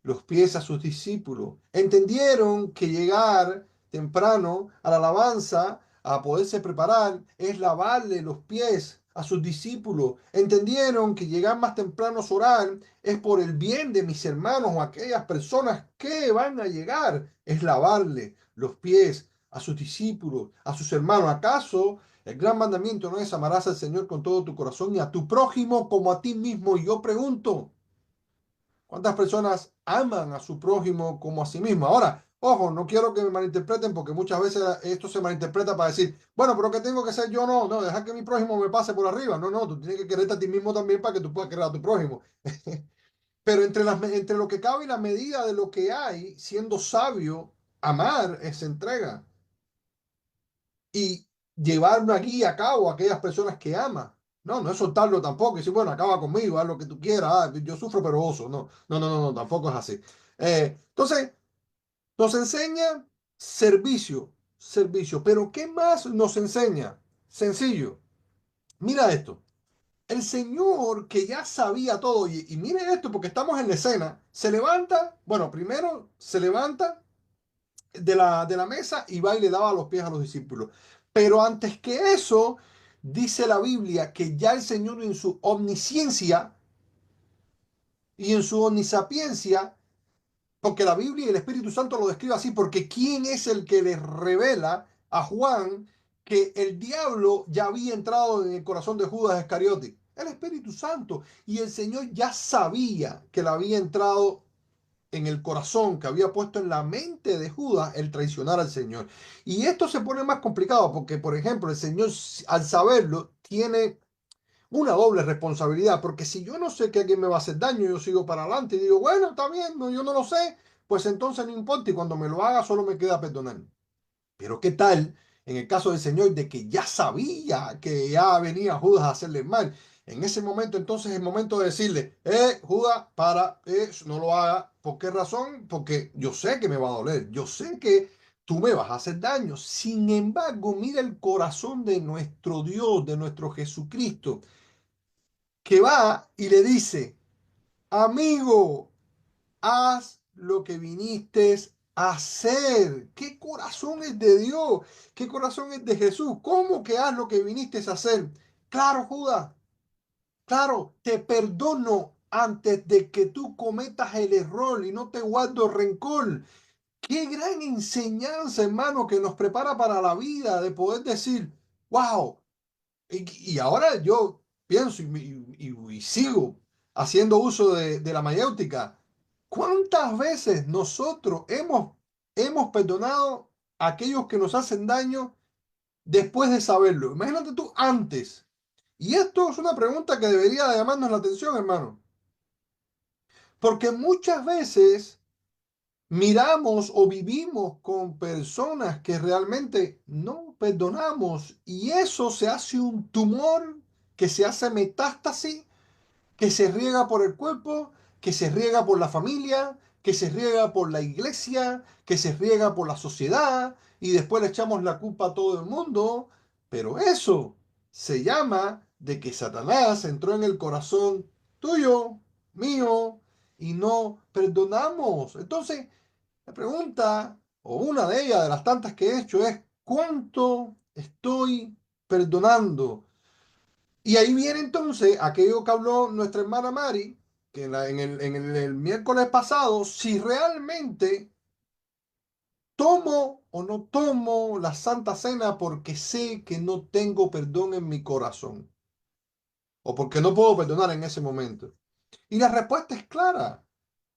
los pies a sus discípulos. Entendieron que llegar temprano a la alabanza, a poderse preparar, es lavarle los pies a sus discípulos. Entendieron que llegar más temprano a orar es por el bien de mis hermanos o aquellas personas que van a llegar, es lavarle los pies a sus discípulos, a sus hermanos. ¿Acaso el gran mandamiento no es amarás al Señor con todo tu corazón y a tu prójimo como a ti mismo? Y yo pregunto, ¿cuántas personas aman a su prójimo como a sí mismo? Ahora, Ojo, no quiero que me malinterpreten porque muchas veces esto se malinterpreta para decir, bueno, pero ¿qué tengo que hacer yo? No, no, deja que mi prójimo me pase por arriba. No, no, tú tienes que quererte a ti mismo también para que tú puedas querer a tu prójimo. Pero entre lo que cabe y la medida de lo que hay, siendo sabio, amar es entrega y llevar una guía a cabo a aquellas personas que ama. No, no es soltarlo tampoco y decir, bueno, acaba conmigo, haz lo que tú quieras, yo sufro pero oso. No, no, no, no, no, tampoco es así. Entonces, nos enseña servicio, servicio. Pero ¿qué más nos enseña? Sencillo. Mira esto. El Señor que ya sabía todo, y mire esto porque estamos en la escena, se levanta, bueno, primero se levanta de la mesa y va y le daba los pies a los discípulos. Pero antes que eso, dice la Biblia que ya el Señor en su omnisciencia y en su omnisapiencia, porque la Biblia y el Espíritu Santo lo describe así, porque ¿quién es el que le revela a Juan que el diablo ya había entrado en el corazón de Judas Iscariote? El Espíritu Santo. Y el Señor ya sabía que le había entrado en el corazón, que había puesto en la mente de Judas el traicionar al Señor. Y esto se pone más complicado porque, por ejemplo, el Señor, al saberlo, tiene una doble responsabilidad, porque si yo no sé que alguien me va a hacer daño, yo sigo para adelante y digo, bueno, está bien, no, yo no lo sé, pues entonces no importa y cuando me lo haga solo me queda perdonar. Pero ¿qué tal en el caso del Señor de que ya sabía que ya venía Judas a hacerle mal? En ese momento entonces es el momento de decirle, Judas, para, no lo haga. ¿Por qué razón? Porque yo sé que me va a doler, yo sé que tú me vas a hacer daño. Sin embargo, mira el corazón de nuestro Dios, de nuestro Jesucristo que va y le dice, amigo, haz lo que viniste a hacer. ¿Qué corazón es de Dios? ¿Qué corazón es de Jesús? ¿Cómo que haz lo que viniste a hacer? Claro, Judas, claro, te perdono antes de que tú cometas el error y no te guardo rencor. Qué gran enseñanza, hermano, que nos prepara para la vida de poder decir, wow. Y ahora yo pienso y sigo haciendo uso de la mayéutica. ¿Cuántas veces nosotros hemos perdonado a aquellos que nos hacen daño después de saberlo? Imagínate tú antes. Y esto es una pregunta que debería llamarnos la atención, hermano. Porque muchas veces miramos o vivimos con personas que realmente no perdonamos y eso se hace un tumor que se hace metástasis, que se riega por el cuerpo, que se riega por la familia, que se riega por la iglesia, que se riega por la sociedad y después le echamos la culpa a todo el mundo. Pero eso se llama de que Satanás entró en el corazón tuyo, mío, y no perdonamos. Entonces, la pregunta, o una de ellas, de las tantas que he hecho, es ¿cuánto estoy perdonando? Y ahí viene entonces aquello que habló nuestra hermana Mari, que en el miércoles pasado, si realmente tomo o no tomo la Santa Cena porque sé que no tengo perdón en mi corazón, o porque no puedo perdonar en ese momento. Y la respuesta es clara.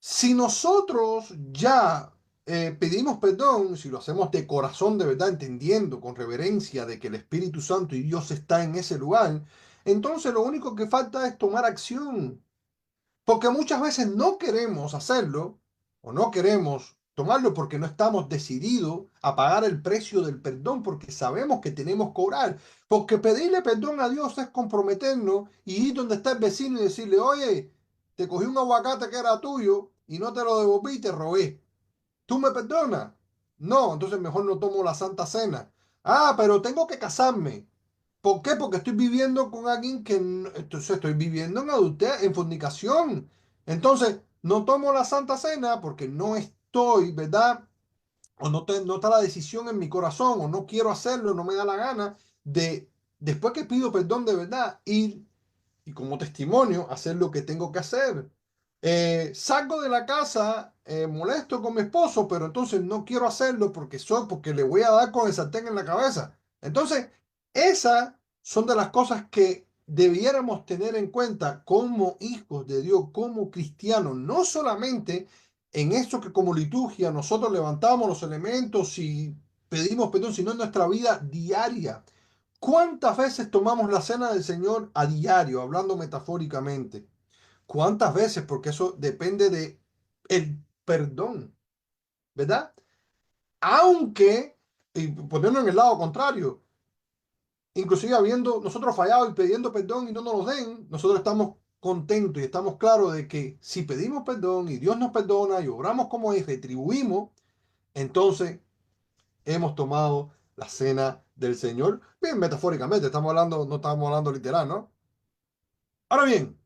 Si nosotros ya pedimos perdón, si lo hacemos de corazón, de verdad, entendiendo con reverencia de que el Espíritu Santo y Dios está en ese lugar, entonces lo único que falta es tomar acción. Porque muchas veces no queremos hacerlo o no queremos tomarlo porque no estamos decididos a pagar el precio del perdón porque sabemos que tenemos que orar. Porque pedirle perdón a Dios es comprometernos y ir donde está el vecino y decirle, oye, te cogí un aguacate que era tuyo y no te lo devolví y te robé. ¿Tú me perdonas? No, entonces mejor no tomo la Santa Cena. Ah, pero tengo que casarme. ¿Por qué? Porque estoy viviendo con alguien que, entonces estoy viviendo en adultez, en fornicación. Entonces, no tomo la Santa Cena porque no estoy, ¿verdad? O no está la decisión en mi corazón, o no quiero hacerlo, no me da la gana de, después que pido perdón de verdad, ir y como testimonio hacer lo que tengo que hacer. Salgo de la casa molesto con mi esposo, pero entonces no quiero hacerlo porque le voy a dar con el sartén en la cabeza. Entonces, esas son de las cosas que debiéramos tener en cuenta como hijos de Dios, como cristianos, no solamente en eso que como liturgia nosotros levantamos los elementos y pedimos perdón, sino en nuestra vida diaria. ¿Cuántas veces tomamos la cena del Señor a diario, hablando metafóricamente? ¿Cuántas veces? Porque eso depende de el perdón, ¿verdad? Aunque, y ponerlo en el lado contrario, inclusive habiendo nosotros fallado y pidiendo perdón y no nos lo den, nosotros estamos contentos y estamos claros de que si pedimos perdón y Dios nos perdona y obramos como es, retribuimos, entonces hemos tomado la cena del Señor. Bien, metafóricamente, estamos hablando, no estamos hablando literal, ¿no? Ahora bien,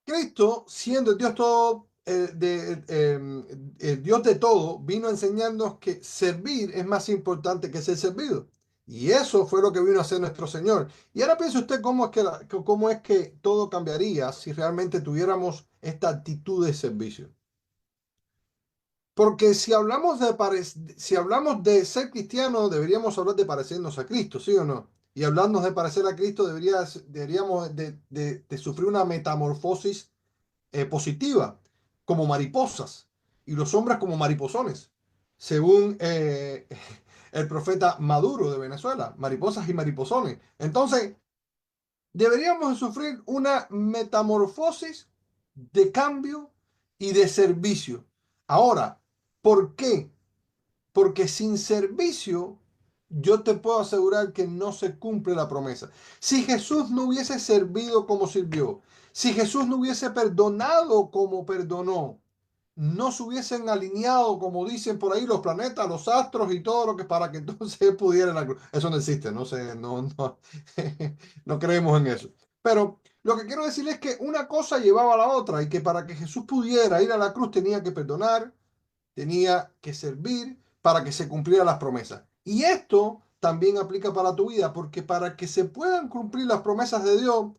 Cristo, siendo el Dios todo, el Dios de todo, vino a enseñarnos que servir es más importante que ser servido. Y eso fue lo que vino a hacer nuestro Señor. Y ahora piense usted cómo es que, cómo es que todo cambiaría si realmente tuviéramos esta actitud de servicio. Porque si hablamos de ser cristiano, deberíamos hablar de parecernos a Cristo, ¿sí o no? Y hablando de parecer a Cristo, deberíamos de sufrir una metamorfosis positiva, como mariposas, y los hombres como mariposones, según el profeta Maduro de Venezuela, mariposas y mariposones. Entonces, deberíamos sufrir una metamorfosis de cambio y de servicio. Ahora, ¿por qué? Porque sin servicio, yo te puedo asegurar que no se cumple la promesa. Si Jesús no hubiese servido como sirvió, si Jesús no hubiese perdonado como perdonó, no se hubiesen alineado, como dicen por ahí, los planetas, los astros y todo lo que para que entonces él pudiera en la cruz. Eso no existe, no sé, no, no creemos en eso. Pero lo que quiero decir es que una cosa llevaba a la otra y que para que Jesús pudiera ir a la cruz tenía que perdonar, tenía que servir para que se cumplieran las promesas. Y esto también aplica para tu vida, porque para que se puedan cumplir las promesas de Dios,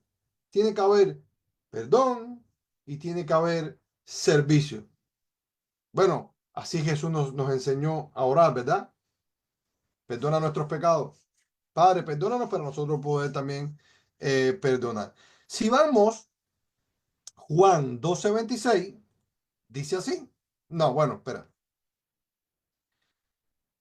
tiene que haber perdón y tiene que haber servicio. Bueno, así Jesús nos enseñó a orar, ¿verdad? Perdona nuestros pecados. Padre, perdónanos para nosotros poder también perdonar. Si vamos, Juan 12:26 dice así. No, bueno, espera.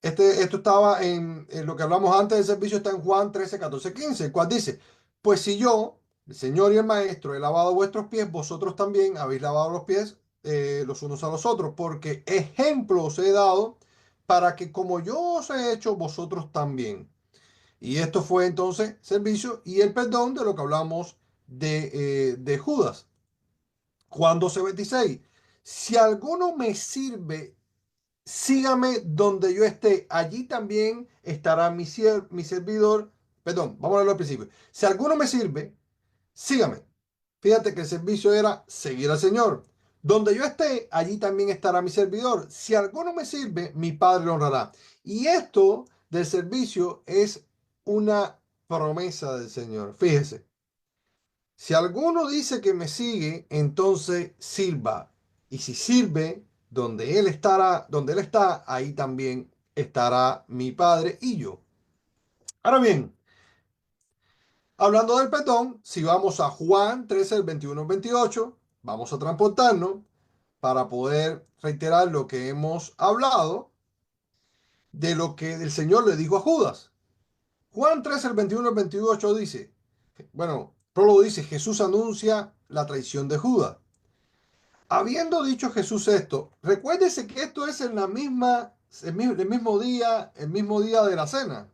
Esto estaba en lo que hablamos antes del servicio, está en Juan 13:14-15, el cual dice, pues si yo, el Señor y el Maestro, he lavado vuestros pies, vosotros también habéis lavado los pies los unos a los otros, porque ejemplo os he dado para que como yo os he hecho, vosotros también. Y esto fue entonces servicio y el perdón de lo que hablamos de Judas. Juan 12:26, si alguno me sirve, sígame donde yo esté, allí también estará mi servidor. Perdón, vamos a verlo al principio. Si alguno me sirve, sígame. Fíjate que el servicio era seguir al Señor. Donde yo esté, allí también estará mi servidor. Si alguno me sirve, mi Padre lo honrará. Y esto del servicio es una promesa del Señor. Fíjese, si alguno dice que me sigue, entonces sirva. Y si sirve, donde él está, ahí también estará mi Padre y yo. Ahora bien, hablando del perdón, si vamos a Juan 13, el 21 al 28, vamos a transportarnos para poder reiterar lo que hemos hablado de lo que el Señor le dijo a Judas. Juan 13, el 21 al 28 dice, bueno, prólogo dice, Jesús anuncia la traición de Judas. Habiendo dicho Jesús esto, recuérdese que esto es en la misma, el mismo día de la cena.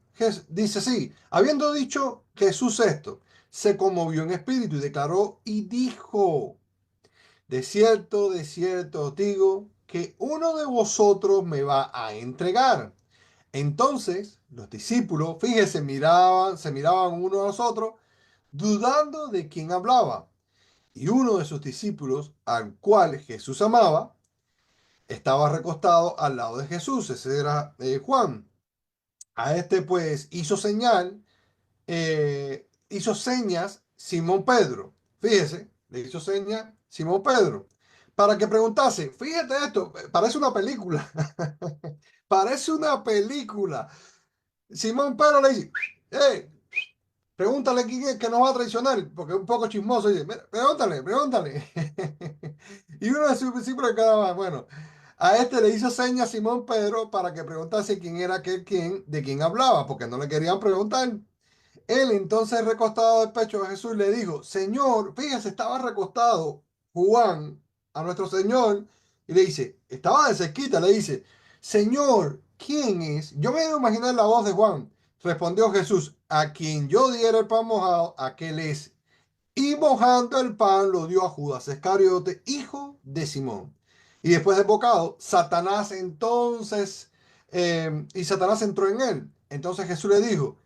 Dice así, habiendo dicho Jesús esto, se conmovió en espíritu y declaró y dijo, de cierto os digo, que uno de vosotros me va a entregar. Entonces los discípulos, fíjese, se miraban unos a los otros, dudando de quién hablaba. Y uno de sus discípulos, al cual Jesús amaba, estaba recostado al lado de Jesús. Ese era Juan. A este pues hizo señas Simón Pedro. Fíjese, le hizo señas Simón Pedro. Para que preguntase, fíjate esto, parece una película. Parece una película. Simón Pedro le dice, hey, pregúntale quién es que nos va a traicionar, porque es un poco chismoso. Y dice, "Mira, pregúntale, pregúntale". Y uno de sus discípulos quedaba, bueno, a este le hizo señas Simón Pedro para que preguntase quién era aquel quien, de quién hablaba, porque no le querían preguntar. Él entonces recostado del pecho de Jesús le dijo, Señor, fíjese, estaba recostado Juan a nuestro Señor y le dice, estaba de cerquita, le dice, Señor, ¿quién es? Yo me iba a imaginar la voz de Juan. Respondió Jesús, a quien yo diera el pan mojado, aquel es. Y mojando el pan lo dio a Judas Iscariote, hijo de Simón. Y después del bocado, Satanás entonces, y Satanás entró en él. Entonces Jesús le dijo,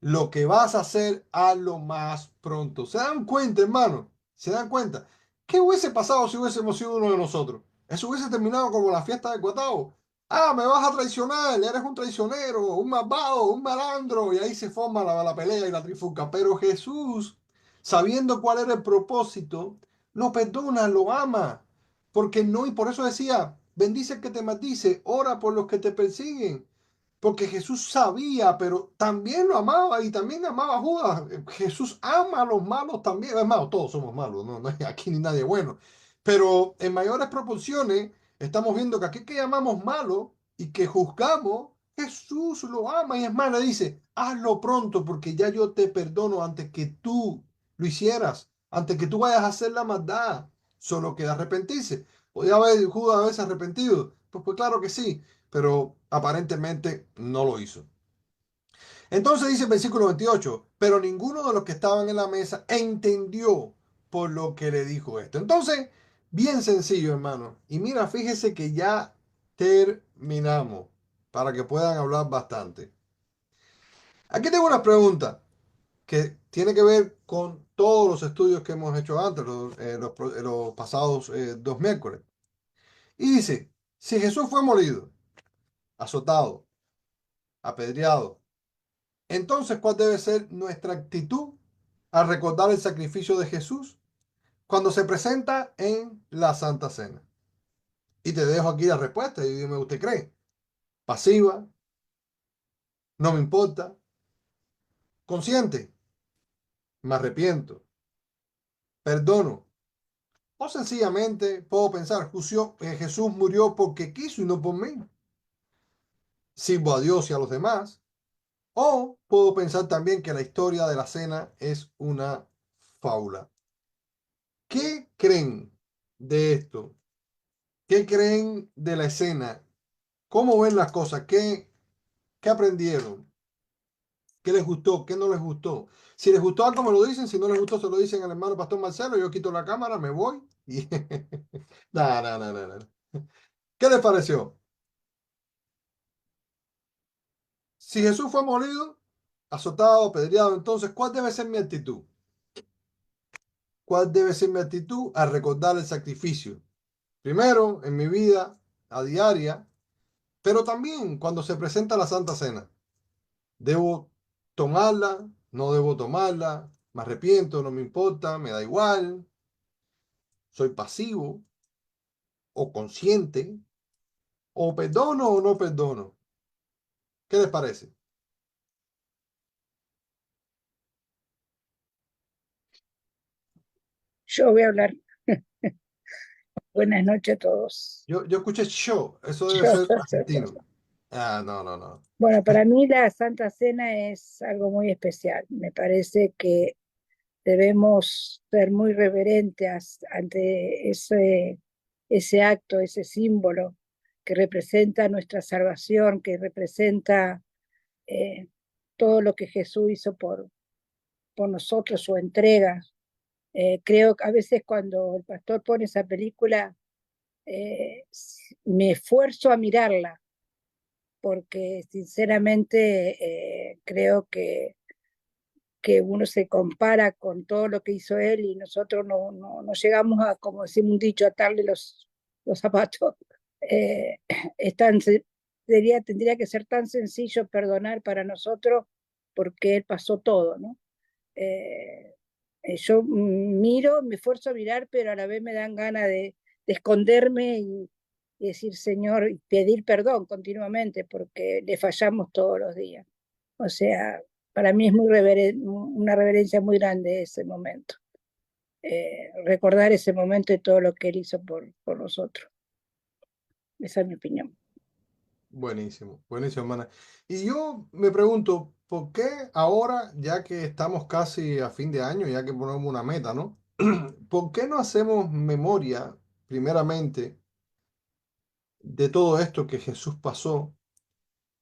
lo que vas a hacer, hazlo más pronto. ¿Se dan cuenta, hermano? ¿Se dan cuenta? ¿Qué hubiese pasado si hubiésemos sido uno de nosotros? Eso hubiese terminado como la fiesta de Cuatao. Ah, me vas a traicionar, eres un traicionero, un malvado, un malandro. Y ahí se forma la pelea y la trifulca. Pero Jesús, sabiendo cuál era el propósito, lo perdona, lo ama. Porque no, y por eso decía, bendice el que te maldice, ora por los que te persiguen. Porque Jesús sabía, pero también lo amaba y también amaba a Judas. Jesús ama a los malos también. Es malo, todos somos malos, no, no hay aquí ni nadie bueno. Pero en mayores proporciones estamos viendo que aquel que llamamos malo y que juzgamos, Jesús lo ama y es más, le dice, hazlo pronto porque ya yo te perdono antes que tú lo hicieras, antes que tú vayas a hacer la maldad. Solo queda arrepentirse. ¿Podría haber Judas haberse arrepentido? Pues claro que sí, pero aparentemente no lo hizo. Entonces dice el versículo 28, pero ninguno de los que estaban en la mesa entendió por lo que le dijo esto. Entonces, bien sencillo, hermano. Y mira, fíjese que ya terminamos para que puedan hablar bastante. Aquí tengo una pregunta que tiene que ver con todos los estudios que hemos hecho antes, los pasados 2 miércoles. Y dice, si Jesús fue molido, azotado, apedreado, entonces, ¿cuál debe ser nuestra actitud al recordar el sacrificio de Jesús cuando se presenta en la Santa Cena? Y te dejo aquí la respuesta y dime, ¿usted cree? Pasiva, no me importa, consciente, me arrepiento, perdono. O sencillamente puedo pensar, Jesús murió porque quiso y no por mí. Sirvo a Dios y a los demás. O puedo pensar también que la historia de la cena es una fábula. ¿Qué creen de esto? ¿Qué creen de la escena? ¿Cómo ven las cosas? ¿Qué aprendieron? ¿Qué les gustó? ¿Qué no les gustó? Si les gustó algo, me lo dicen. Si no les gustó, se lo dicen al hermano Pastor Marcelo. Yo quito la cámara, me voy. Y... no, no, no, no, no. ¿Qué les pareció? Si Jesús fue molido, azotado, apedreado, entonces, ¿cuál debe ser mi actitud? ¿Cuál debe ser mi actitud al recordar el sacrificio? Primero, en mi vida a diaria, pero también cuando se presenta la Santa Cena. ¿Debo tomarla? ¿No debo tomarla? ¿Me arrepiento? ¿No me importa? ¿Me da igual? ¿Soy pasivo o consciente? ¿O perdono o no perdono? ¿Qué les parece? Yo voy a hablar. Buenas noches a todos. Yo escuché show, eso debe Yo, ser yo, yo, yo. argentino. Ah, no, no, no. Bueno, para mí la Santa Cena es algo muy especial. Me parece que debemos ser muy reverentes ante ese acto, ese símbolo que representa nuestra salvación, que representa eh, todo lo que Jesús hizo por nosotros, su entrega. Creo que a veces cuando el pastor pone esa película, me esfuerzo a mirarla porque sinceramente creo que uno se compara con todo lo que hizo él y nosotros no llegamos a, como decimos un dicho, atarle los zapatos. Eh, es tan, tendría que ser tan sencillo perdonar para nosotros porque él pasó todo, ¿no? Eh, yo miro, me esfuerzo a mirar, pero a la vez me dan ganas de esconderme y decir Señor, y pedir perdón continuamente porque le fallamos todos los días. O sea, para mí es una reverencia muy grande ese momento. Recordar ese momento y todo lo que Él hizo por nosotros. Esa es mi opinión. Buenísimo, buenísimo, hermana. Y yo me pregunto, ¿por qué ahora, ya que estamos casi a fin de año, ya que ponemos una meta, ¿no? ¿Por qué no hacemos memoria, primeramente, de todo esto que Jesús pasó?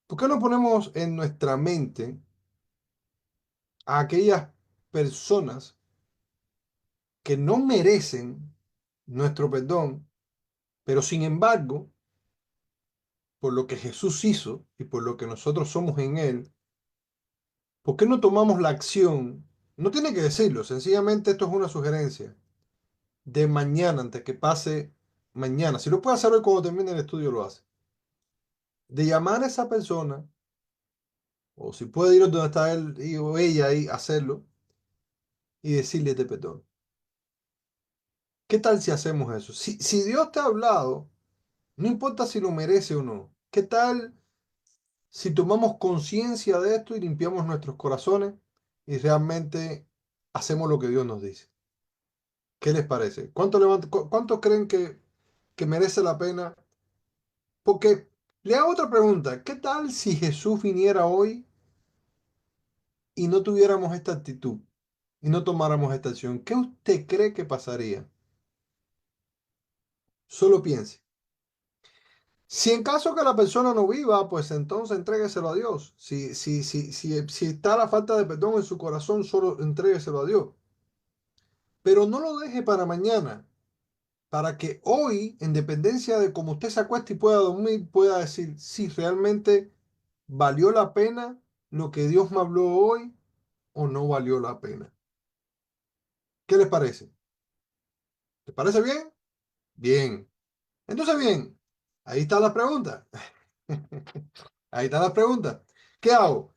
¿Por qué no ponemos en nuestra mente a aquellas personas que no merecen nuestro perdón, pero sin embargo, por lo que Jesús hizo y por lo que nosotros somos en Él, ¿por qué no tomamos la acción? No tiene que decirlo, sencillamente esto es una sugerencia de mañana, antes que pase mañana. Si lo puede hacer hoy cuando termine el estudio, lo hace. De llamar a esa persona, o si puede ir donde está él o ella ahí, hacerlo y decirle te perdón. ¿Qué tal si hacemos eso? Si Dios te ha hablado, no importa si lo merece o no. ¿Qué tal si tomamos conciencia de esto y limpiamos nuestros corazones y realmente hacemos lo que Dios nos dice? ¿Qué les parece? ¿Cuántos creen que merece la pena? Porque le hago otra pregunta. ¿Qué tal si Jesús viniera hoy y no tuviéramos esta actitud y no tomáramos esta acción? ¿Qué usted cree que pasaría? Solo piense. Si en caso que la persona no viva, pues entonces entrégueselo a Dios. Si está la falta de perdón en su corazón, solo entrégueselo a Dios. Pero no lo deje para mañana, para que hoy, en dependencia de cómo usted se acueste y pueda dormir, pueda decir si realmente valió la pena lo que Dios me habló hoy o no valió la pena. ¿Qué les parece? ¿Les parece bien? Bien. Entonces, bien, ahí está la pregunta. Ahí está la pregunta. ¿Qué hago?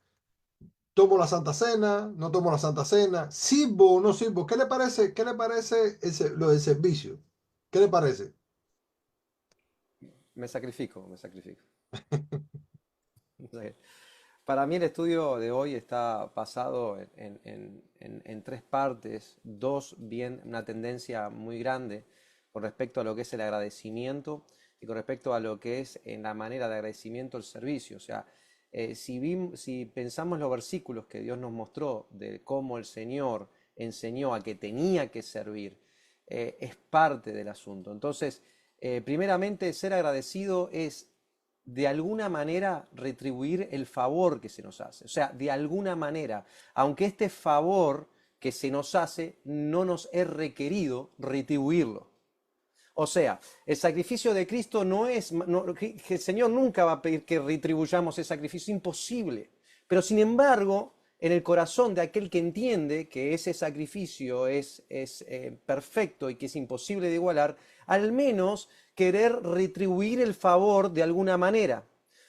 ¿Tomo la Santa Cena? ¿No tomo la Santa Cena? ¿Sirvo o no sirvo? ¿Qué le parece? ¿Qué le parece lo del servicio? ¿Qué le parece? Me sacrifico, me sacrifico. Para mí el estudio de hoy está basado en tres partes, dos bien, una tendencia muy grande con respecto a lo que es el agradecimiento y con respecto a lo que es en la manera de agradecimiento el servicio. O sea, si pensamos los versículos que Dios nos mostró de cómo el Señor enseñó a que tenía que servir, es parte del asunto. Entonces, primeramente, ser agradecido es de alguna manera retribuir el favor que se nos hace. O sea, de alguna manera, aunque este favor que se nos hace no nos es requerido retribuirlo. O sea, el sacrificio de Cristo no es, que el Señor nunca va a pedir que retribuyamos ese sacrificio, imposible. Pero sin embargo, en el corazón de aquel que entiende que ese sacrificio es perfecto y que es imposible de igualar, al menos querer retribuir el favor de alguna manera.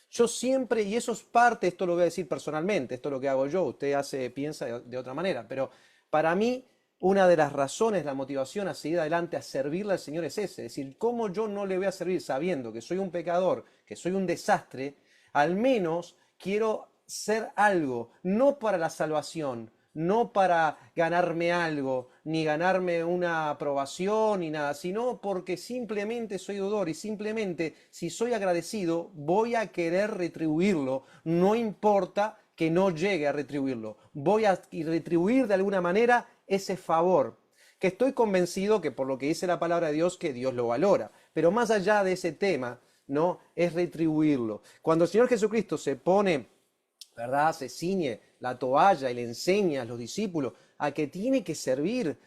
Yo siempre, y eso es parte, esto lo voy a decir personalmente, esto es lo que hago yo, usted piensa de otra manera, pero para mí una de las razones, la motivación a seguir adelante, a servirle al Señor es ese, es decir, ¿cómo yo no le voy a servir sabiendo que soy un pecador, que soy un desastre? Al menos quiero ser algo, no para la salvación, no para ganarme algo, ni ganarme una aprobación, ni nada, sino porque simplemente soy deudor y simplemente si soy agradecido voy a querer retribuirlo, no importa que no llegue a retribuirlo, voy a retribuir de alguna manera ese favor, que estoy convencido que por lo que dice la palabra de Dios, que Dios lo valora, pero más allá de ese tema, ¿no? Es retribuirlo. Cuando el Señor Jesucristo se pone, ¿verdad? Se ciñe la toalla y le enseña a los discípulos a que tiene que servir,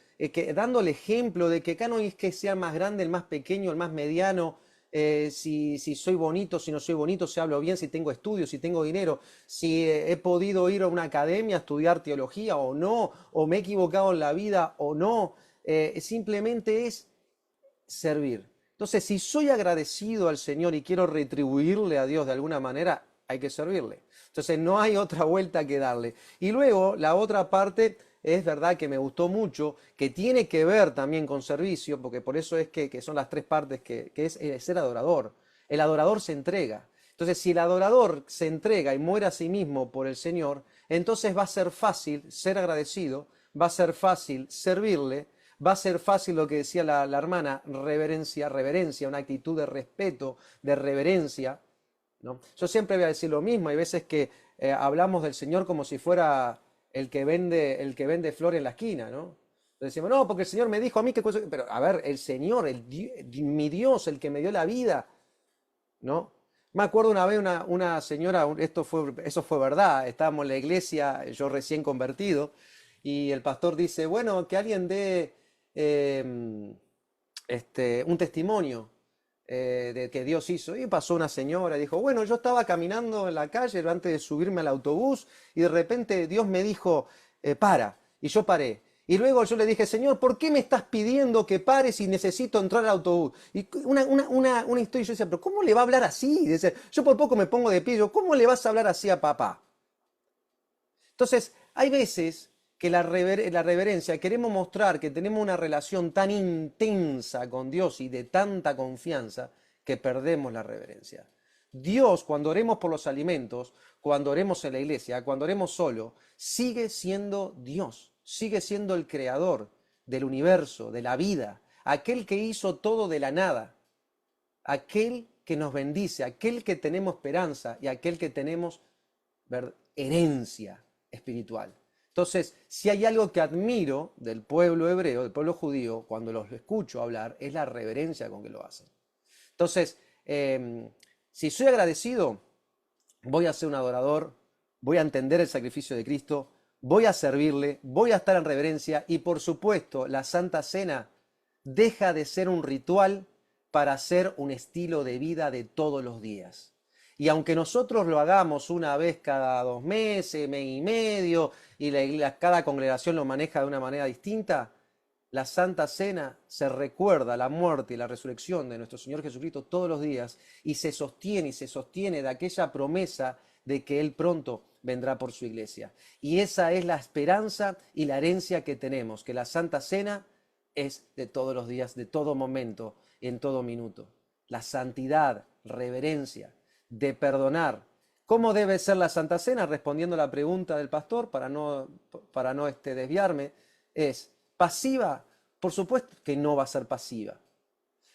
dando el ejemplo de que acá no es que sea más grande, el más pequeño, el más mediano, si soy bonito, si no soy bonito, si hablo bien, si tengo estudios, si tengo dinero, si he podido ir a una academia a estudiar teología o no, o me he equivocado en la vida o no, simplemente es servir. Entonces, si soy agradecido al Señor y quiero retribuirle a Dios de alguna manera, hay que servirle. Entonces, no hay otra vuelta que darle. Y luego, la otra parte es verdad que me gustó mucho, que tiene que ver también con servicio, porque por eso es que son las tres partes, que es ser adorador. El adorador se entrega. Entonces, si el adorador se entrega y muere a sí mismo por el Señor, entonces va a ser fácil ser agradecido, va a ser fácil servirle, va a ser fácil lo que decía la hermana, reverencia, una actitud de respeto, de reverencia, ¿no? Yo siempre voy a decir lo mismo, hay veces que hablamos del Señor como si fuera el que vende flor en la esquina, ¿no? Decimos, no, porque el Señor me dijo a mí que cosa... Pero, a ver, el Señor, mi Dios, el que me dio la vida, ¿no? Me acuerdo una vez una señora, eso fue verdad, estábamos en la iglesia, yo recién convertido, y el pastor dice, bueno, que alguien dé un testimonio de que Dios hizo. Y pasó una señora y dijo, bueno, yo estaba caminando en la calle antes de subirme al autobús y de repente Dios me dijo, para, y yo paré. Y luego yo le dije, Señor, ¿por qué me estás pidiendo que pare si necesito entrar al autobús? Y una historia, yo decía, pero ¿cómo le va a hablar así? Dice, yo por poco me pongo de pie, yo, ¿cómo le vas a hablar así a papá? Entonces, hay veces que la reverencia, queremos mostrar que tenemos una relación tan intensa con Dios y de tanta confianza que perdemos la reverencia. Dios, cuando oremos por los alimentos, cuando oremos en la iglesia, cuando oremos solo, sigue siendo Dios. Sigue siendo el creador del universo, de la vida, aquel que hizo todo de la nada, aquel que nos bendice, aquel que tenemos esperanza y aquel que tenemos herencia espiritual. Entonces, si hay algo que admiro del pueblo hebreo, del pueblo judío, cuando los escucho hablar, es la reverencia con que lo hacen. Entonces, si soy agradecido, voy a ser un adorador, voy a entender el sacrificio de Cristo, voy a servirle, voy a estar en reverencia y por supuesto la Santa Cena deja de ser un ritual para ser un estilo de vida de todos los días. Y aunque nosotros lo hagamos una vez cada 2 meses, mes y medio, y cada congregación lo maneja de una manera distinta, la Santa Cena se recuerda la muerte y la resurrección de nuestro Señor Jesucristo todos los días y se sostiene de aquella promesa de que Él pronto vendrá por su iglesia. Y esa es la esperanza y la herencia que tenemos, que la Santa Cena es de todos los días, de todo momento, en todo minuto. La santidad, reverencia, de perdonar. ¿Cómo debe ser la Santa Cena? Respondiendo a la pregunta del pastor, para no desviarme, es pasiva. Por supuesto que no va a ser pasiva,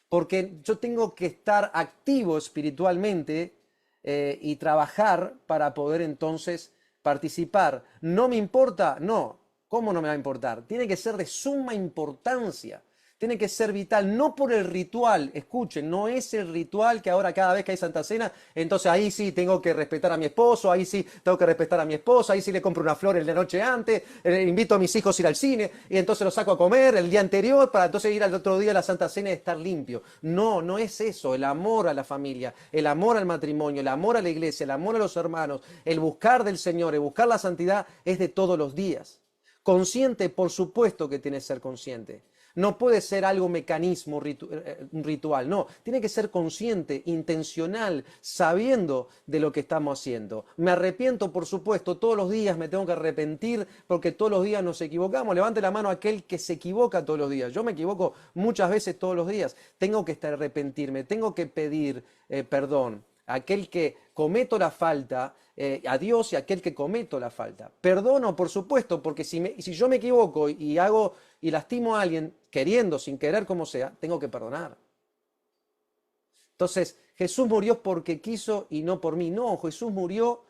porque yo tengo que estar activo espiritualmente y trabajar para poder entonces participar. ¿No me importa? No. ¿Cómo no me va a importar? Tiene que ser de suma importancia. Tiene que ser vital, no por el ritual. Escuchen, no es el ritual que ahora cada vez que hay Santa Cena, entonces ahí sí tengo que respetar a mi esposo, ahí sí tengo que respetar a mi esposa, ahí sí le compro una flor en la noche antes, invito a mis hijos a ir al cine y entonces los saco a comer el día anterior para entonces ir al otro día a la Santa Cena y estar limpio. No, no es eso. El amor a la familia, el amor al matrimonio, el amor a la iglesia, el amor a los hermanos, el buscar del Señor, el buscar la santidad es de todos los días. Consciente, por supuesto que tiene que ser consciente. No puede ser algo mecanismo, un ritual, no. Tiene que ser consciente, intencional, sabiendo de lo que estamos haciendo. Me arrepiento, por supuesto, todos los días me tengo que arrepentir porque todos los días nos equivocamos. Levante la mano aquel que se equivoca todos los días. Yo me equivoco muchas veces todos los días. Tengo que arrepentirme, tengo que pedir perdón. Aquel que cometo la falta, a Dios y aquel que cometo la falta. Perdono, por supuesto, porque si yo me equivoco y lastimo a alguien, queriendo, sin querer, como sea, tengo que perdonar. Entonces, Jesús murió porque quiso y no por mí. No, Jesús murió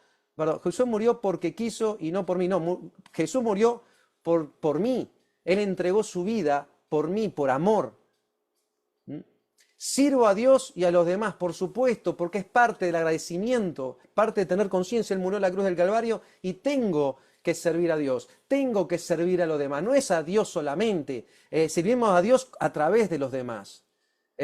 porque quiso y no por mí. No, Jesús murió por mí. Él entregó su vida por mí, por amor. Sirvo a Dios y a los demás, por supuesto, porque es parte del agradecimiento, parte de tener conciencia. Él murió en la cruz del Calvario y tengo que servir a Dios, tengo que servir a los demás. No es a Dios solamente, servimos a Dios a través de los demás.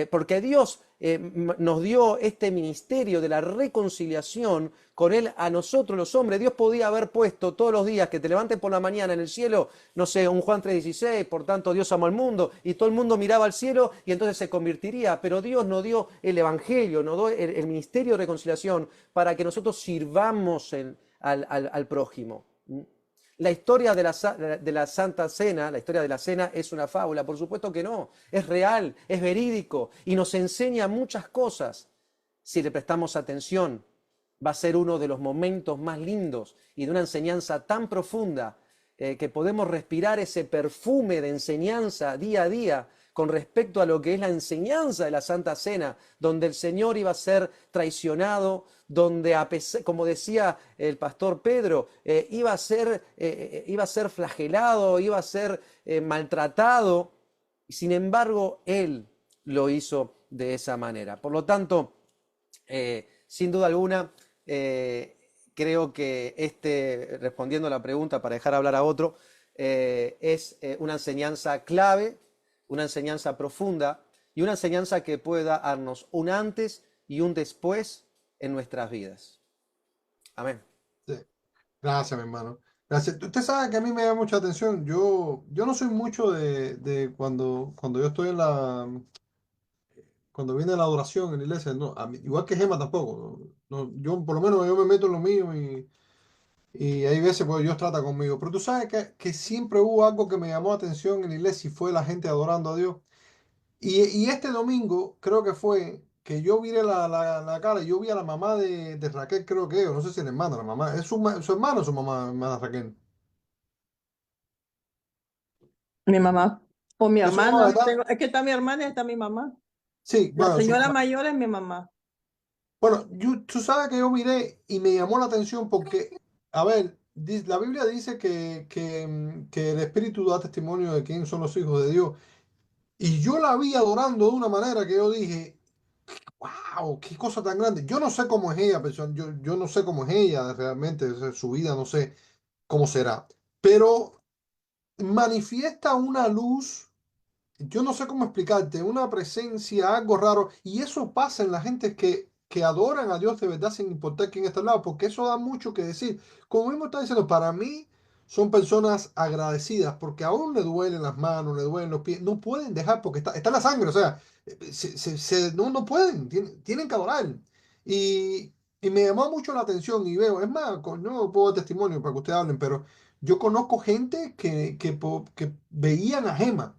Porque Dios nos dio este ministerio de la reconciliación con Él a nosotros los hombres. Dios podía haber puesto todos los días que te levantes por la mañana en el cielo, no sé, un Juan 3:16, por tanto Dios amó al mundo, y todo el mundo miraba al cielo y entonces se convertiría. Pero Dios nos dio el Evangelio, nos dio el ministerio de reconciliación para que nosotros sirvamos al prójimo. La historia de la Santa Cena, la historia de la cena es una fábula, por supuesto que no, es real, es verídico y nos enseña muchas cosas si le prestamos atención. va a ser uno de los momentos más lindos y de una enseñanza tan profunda que podemos respirar ese perfume de enseñanza día a día con respecto a lo que es la enseñanza de la Santa Cena, donde el Señor iba a ser traicionado, donde, como decía el pastor Pedro, iba a ser flagelado, iba a ser maltratado, y sin embargo, Él lo hizo de esa manera. Por lo tanto, sin duda alguna, creo que respondiendo a la pregunta para dejar hablar a otro, es una enseñanza clave, una enseñanza profunda y una enseñanza que puede darnos un antes y un después en nuestras vidas. Amén. Sí. Gracias, mi hermano. Gracias. Usted sabe que a mí me llama mucha atención. Yo no soy mucho de cuando yo estoy cuando viene la adoración en la iglesia, no, igual que Gema tampoco. Yo por lo menos yo me meto en lo mío y hay veces pues Dios trata conmigo. Pero tú sabes que siempre hubo algo que me llamó la atención en la iglesia y fue la gente adorando a Dios. Y este domingo creo que fue que yo viré la cara y yo vi a la mamá de Raquel, creo que, o no sé si la hermana, la mamá, es su hermano o su mamá, hermana Raquel. Mi mamá o mi Es su mamá, hermana. ¿verdad? Es que está mi hermana y está mi mamá. Sí, La bueno, su señora mamá. mayor es mi mamá. Bueno, tú sabes que yo miré y me llamó la atención porque, a ver, la Biblia dice que el Espíritu da testimonio de quién son los hijos de Dios. Y yo la vi adorando de una manera que yo dije, wow, qué cosa tan grande. Yo no sé cómo es ella, yo no sé cómo es ella realmente, o sea, su vida, no sé cómo será. Pero manifiesta una luz, yo no sé cómo explicarte, una presencia, algo raro, y eso pasa en la gente que adoran a Dios de verdad sin importar quién está al lado, porque eso da mucho que decir. Como mismo está diciendo, para mí son personas agradecidas, porque aún le duelen las manos, le duelen los pies, no pueden dejar, porque está la sangre, o sea, no pueden, tienen que adorar. Y, y me llamó mucho la atención y veo, es más, no puedo dar testimonio para que ustedes hablen, pero yo conozco gente que veían a Gema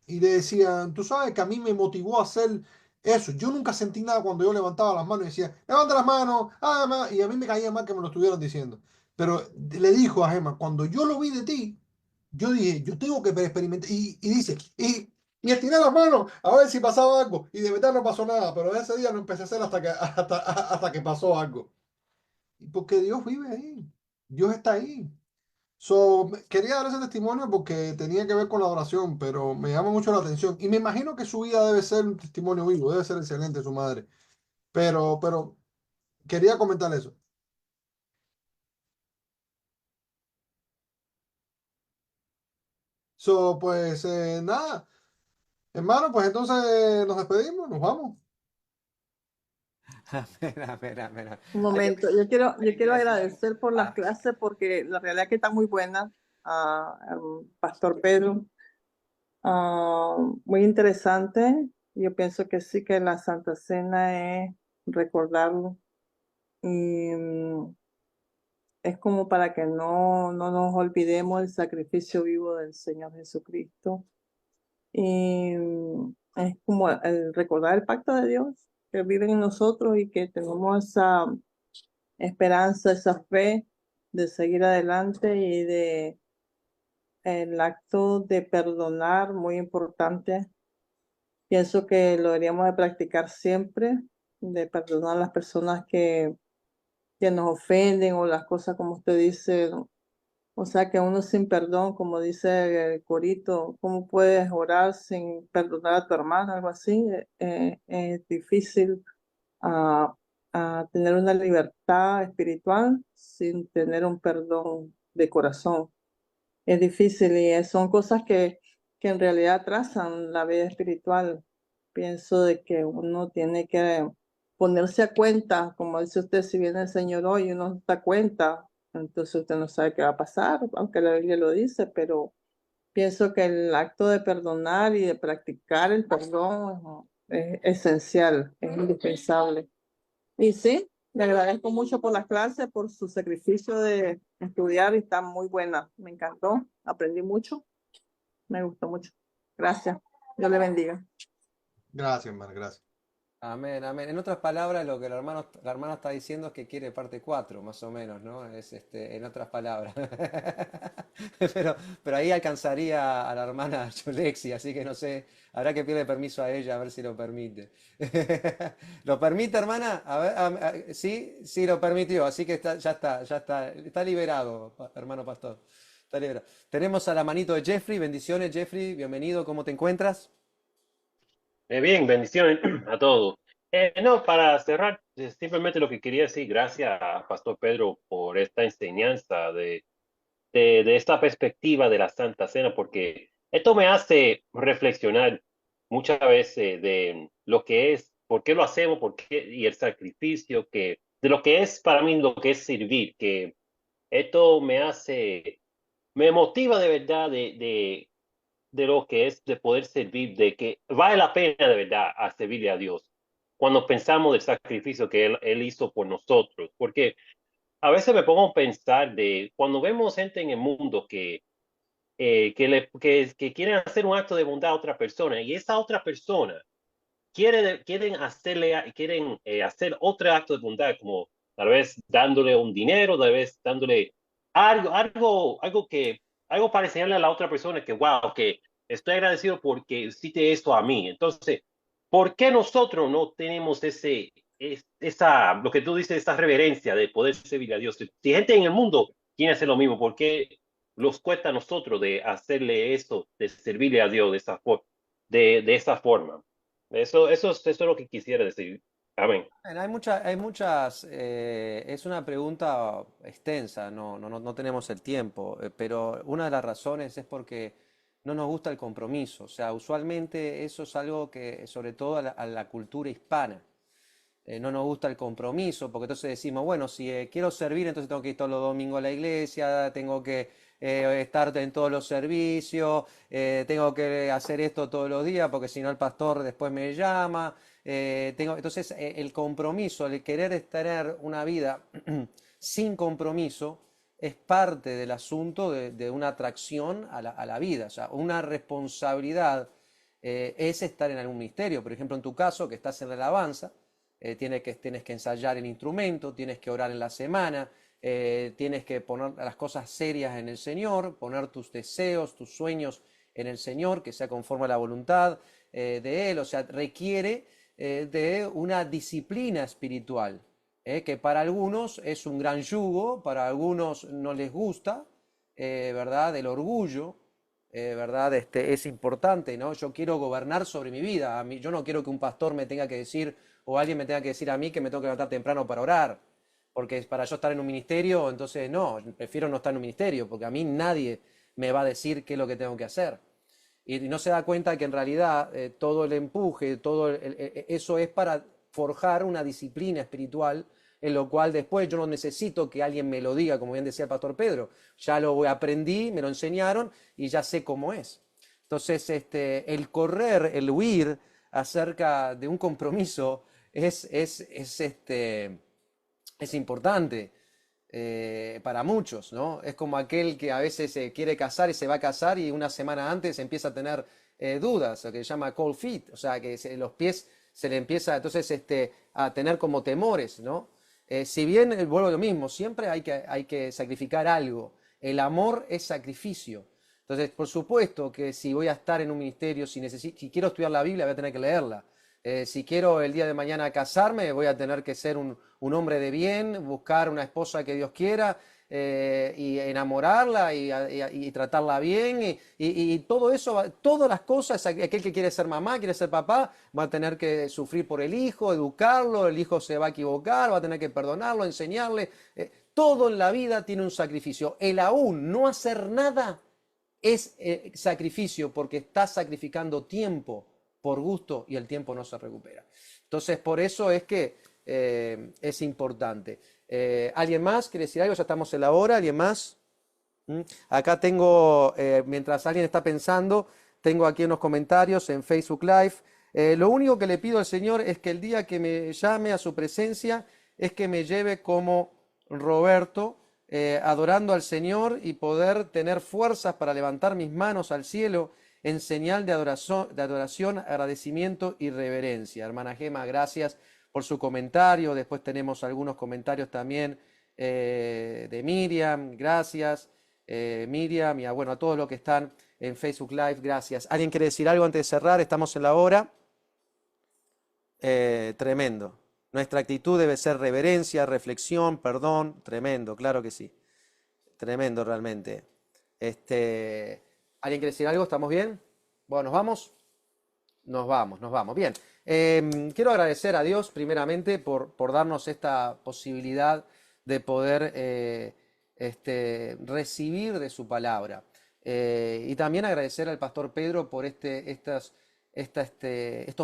y le decían, tú sabes que a mí me motivó a hacer eso. Yo nunca sentí nada cuando yo levantaba las manos y decía, levanta las manos, y a mí me caía mal que me lo estuvieran diciendo. Pero le dijo a Gema, cuando yo lo vi de ti, yo dije, yo tengo que experimentar. Y dice, y estiré las manos a ver si pasaba algo. Y de verdad no pasó nada, pero ese día lo empecé a hacer hasta que pasó algo. Porque Dios vive ahí, Dios está ahí. Quería dar ese testimonio porque tenía que ver con la oración, pero me llama mucho la atención. Y me imagino que su vida debe ser un testimonio vivo, debe ser excelente su madre. Pero quería comentar eso. Pues nada, hermano, pues entonces nos despedimos, nos vamos. Mira. Un Hay que, momento, yo quiero decir agradecer por las algo. clases porque la realidad es que está muy buena. Al Pastor Pedro, muy interesante. Yo pienso que sí, que la Santa Cena es recordarlo y es como para que no nos olvidemos del sacrificio vivo del Señor Jesucristo. Y es como el recordar el pacto de Dios que vive en nosotros y que tenemos esa esperanza, esa fe de seguir adelante y de el acto de perdonar, muy importante. Pienso que lo deberíamos de practicar siempre, de perdonar a las personas que nos ofenden o las cosas como usted dice. O sea, que uno sin perdón, como dice el corito, ¿cómo puedes orar sin perdonar a tu hermano? Algo así. Es difícil a tener una libertad espiritual sin tener un perdón de corazón. Es difícil y son cosas que en realidad atrasan la vida espiritual. Pienso de que uno tiene que ponerse a cuenta, como dice usted, si viene el Señor hoy y uno no está a cuenta, entonces usted no sabe qué va a pasar, aunque la Biblia lo dice, pero pienso que el acto de perdonar y de practicar el perdón es esencial, es indispensable. Y sí, le agradezco mucho por las clases, por su sacrificio de estudiar y está muy buena. Me encantó, aprendí mucho, me gustó mucho. Gracias, Dios le bendiga. Gracias, hermano, gracias. Amén, amén. En otras palabras, lo que la hermana está diciendo es que quiere parte 4 más o menos, ¿no? Es en otras palabras. Pero, pero ahí alcanzaría a la hermana Yolexi, así que no sé, habrá que pedirle permiso a ella a ver si lo permite. ¿Lo permite, hermana? A ver, sí, sí lo permitió, así que está liberado, hermano pastor. Está liberado. Tenemos a la manito de Jeffrey, bendiciones, Jeffrey, bienvenido, ¿cómo te encuentras? Bien, bendiciones a todos. No, para cerrar, simplemente lo que quería decir, gracias a Pastor Pedro por esta enseñanza de esta perspectiva de la Santa Cena, porque esto me hace reflexionar muchas veces de lo que es, por qué lo hacemos, por qué, y el sacrificio de lo que es para mí lo que es servir, que esto me motiva de verdad de lo que es de poder servir, de que vale la pena de verdad a servirle a Dios cuando pensamos del sacrificio que él hizo por nosotros. Porque a veces me pongo a pensar de cuando vemos gente en el mundo que quieren hacer un acto de bondad a otra persona y esa otra persona quieren hacer otro acto de bondad, como tal vez dándole un dinero, tal vez dándole algo para enseñarle a la otra persona que, wow, que estoy agradecido porque hiciste esto a mí. Entonces, ¿por qué nosotros no tenemos lo que tú dices, esa reverencia de poder servir a Dios? Si gente en el mundo quiere hacer lo mismo, ¿por qué nos cuesta a nosotros de hacerle eso, de servirle a Dios de esa forma? Eso es lo que quisiera decir. Amén. Bueno, hay muchas, es una pregunta extensa, no tenemos el tiempo, pero una de las razones es porque no nos gusta el compromiso. O sea, usualmente eso es algo que, sobre todo a la cultura hispana, no nos gusta el compromiso, porque entonces decimos, bueno, si quiero servir, entonces tengo que ir todos los domingos a la iglesia, tengo que estar en todos los servicios, tengo que hacer esto todos los días, porque si no el pastor después me llama. Entonces, el compromiso, el querer tener una vida sin compromiso, es parte del asunto de una atracción a la vida, o sea, una responsabilidad es estar en algún ministerio. Por ejemplo, en tu caso, que estás en la alabanza, tienes que ensayar el instrumento, tienes que orar en la semana, tienes que poner las cosas serias en el Señor, poner tus deseos, tus sueños en el Señor, que sea conforme a la voluntad de Él. O sea, requiere de una disciplina espiritual, que para algunos es un gran yugo, para algunos no les gusta, ¿verdad? El orgullo, ¿verdad? Es importante, ¿no? Yo quiero gobernar sobre mi vida. Yo no quiero que un pastor me tenga que decir o alguien me tenga que decir a mí que me tengo que levantar temprano para orar, porque para yo estar en un ministerio, entonces no, prefiero no estar en un ministerio, porque a mí nadie me va a decir qué es lo que tengo que hacer. Y no se da cuenta que en realidad todo el empuje, eso es para forjar una disciplina espiritual en lo cual después yo no necesito que alguien me lo diga, como bien decía el pastor Pedro, ya lo aprendí, me lo enseñaron y ya sé cómo es. Entonces, el correr, el huir acerca de un compromiso es importante para muchos, ¿no? Es como aquel que a veces se quiere casar y se va a casar y una semana antes empieza a tener dudas, lo que se llama cold feet, o sea, que los pies se le empieza entonces a tener como temores, ¿no? Si bien, vuelvo a lo mismo, siempre hay que sacrificar algo. El amor es sacrificio. Entonces, por supuesto que si voy a estar en un ministerio, si quiero estudiar la Biblia, voy a tener que leerla. Si quiero el día de mañana casarme, voy a tener que ser un hombre de bien, buscar una esposa que Dios quiera y enamorarla y tratarla bien. Y todo eso, todas las cosas, aquel que quiere ser mamá, quiere ser papá, va a tener que sufrir por el hijo, educarlo, el hijo se va a equivocar, va a tener que perdonarlo, enseñarle. Todo en la vida tiene un sacrificio. El aún no hacer nada es sacrificio porque estás sacrificando tiempo por gusto y el tiempo no se recupera. Entonces, por eso es que es importante. ¿Alguien más quiere decir algo? Ya estamos en la hora. ¿Alguien más? Acá tengo, mientras alguien está pensando, tengo aquí unos comentarios en Facebook Live. Lo único que le pido al Señor es que el día que me llame a su presencia es que me lleve como Roberto, adorando al Señor y poder tener fuerzas para levantar mis manos al cielo en señal de adoración, agradecimiento y reverencia. Hermana Gema, gracias por su comentario. Después tenemos algunos comentarios también de Miriam, gracias. Miriam, y bueno, a todos los que están en Facebook Live, gracias. ¿Alguien quiere decir algo antes de cerrar? Estamos en la hora. Tremendo. Nuestra actitud debe ser reverencia, reflexión, perdón. Tremendo, claro que sí. Tremendo realmente. ¿Alguien quiere decir algo? ¿Estamos bien? Bueno, ¿nos vamos? Nos vamos. Bien. Quiero agradecer a Dios primeramente por darnos esta posibilidad de poder recibir de su palabra. Y también agradecer al pastor Pedro por estos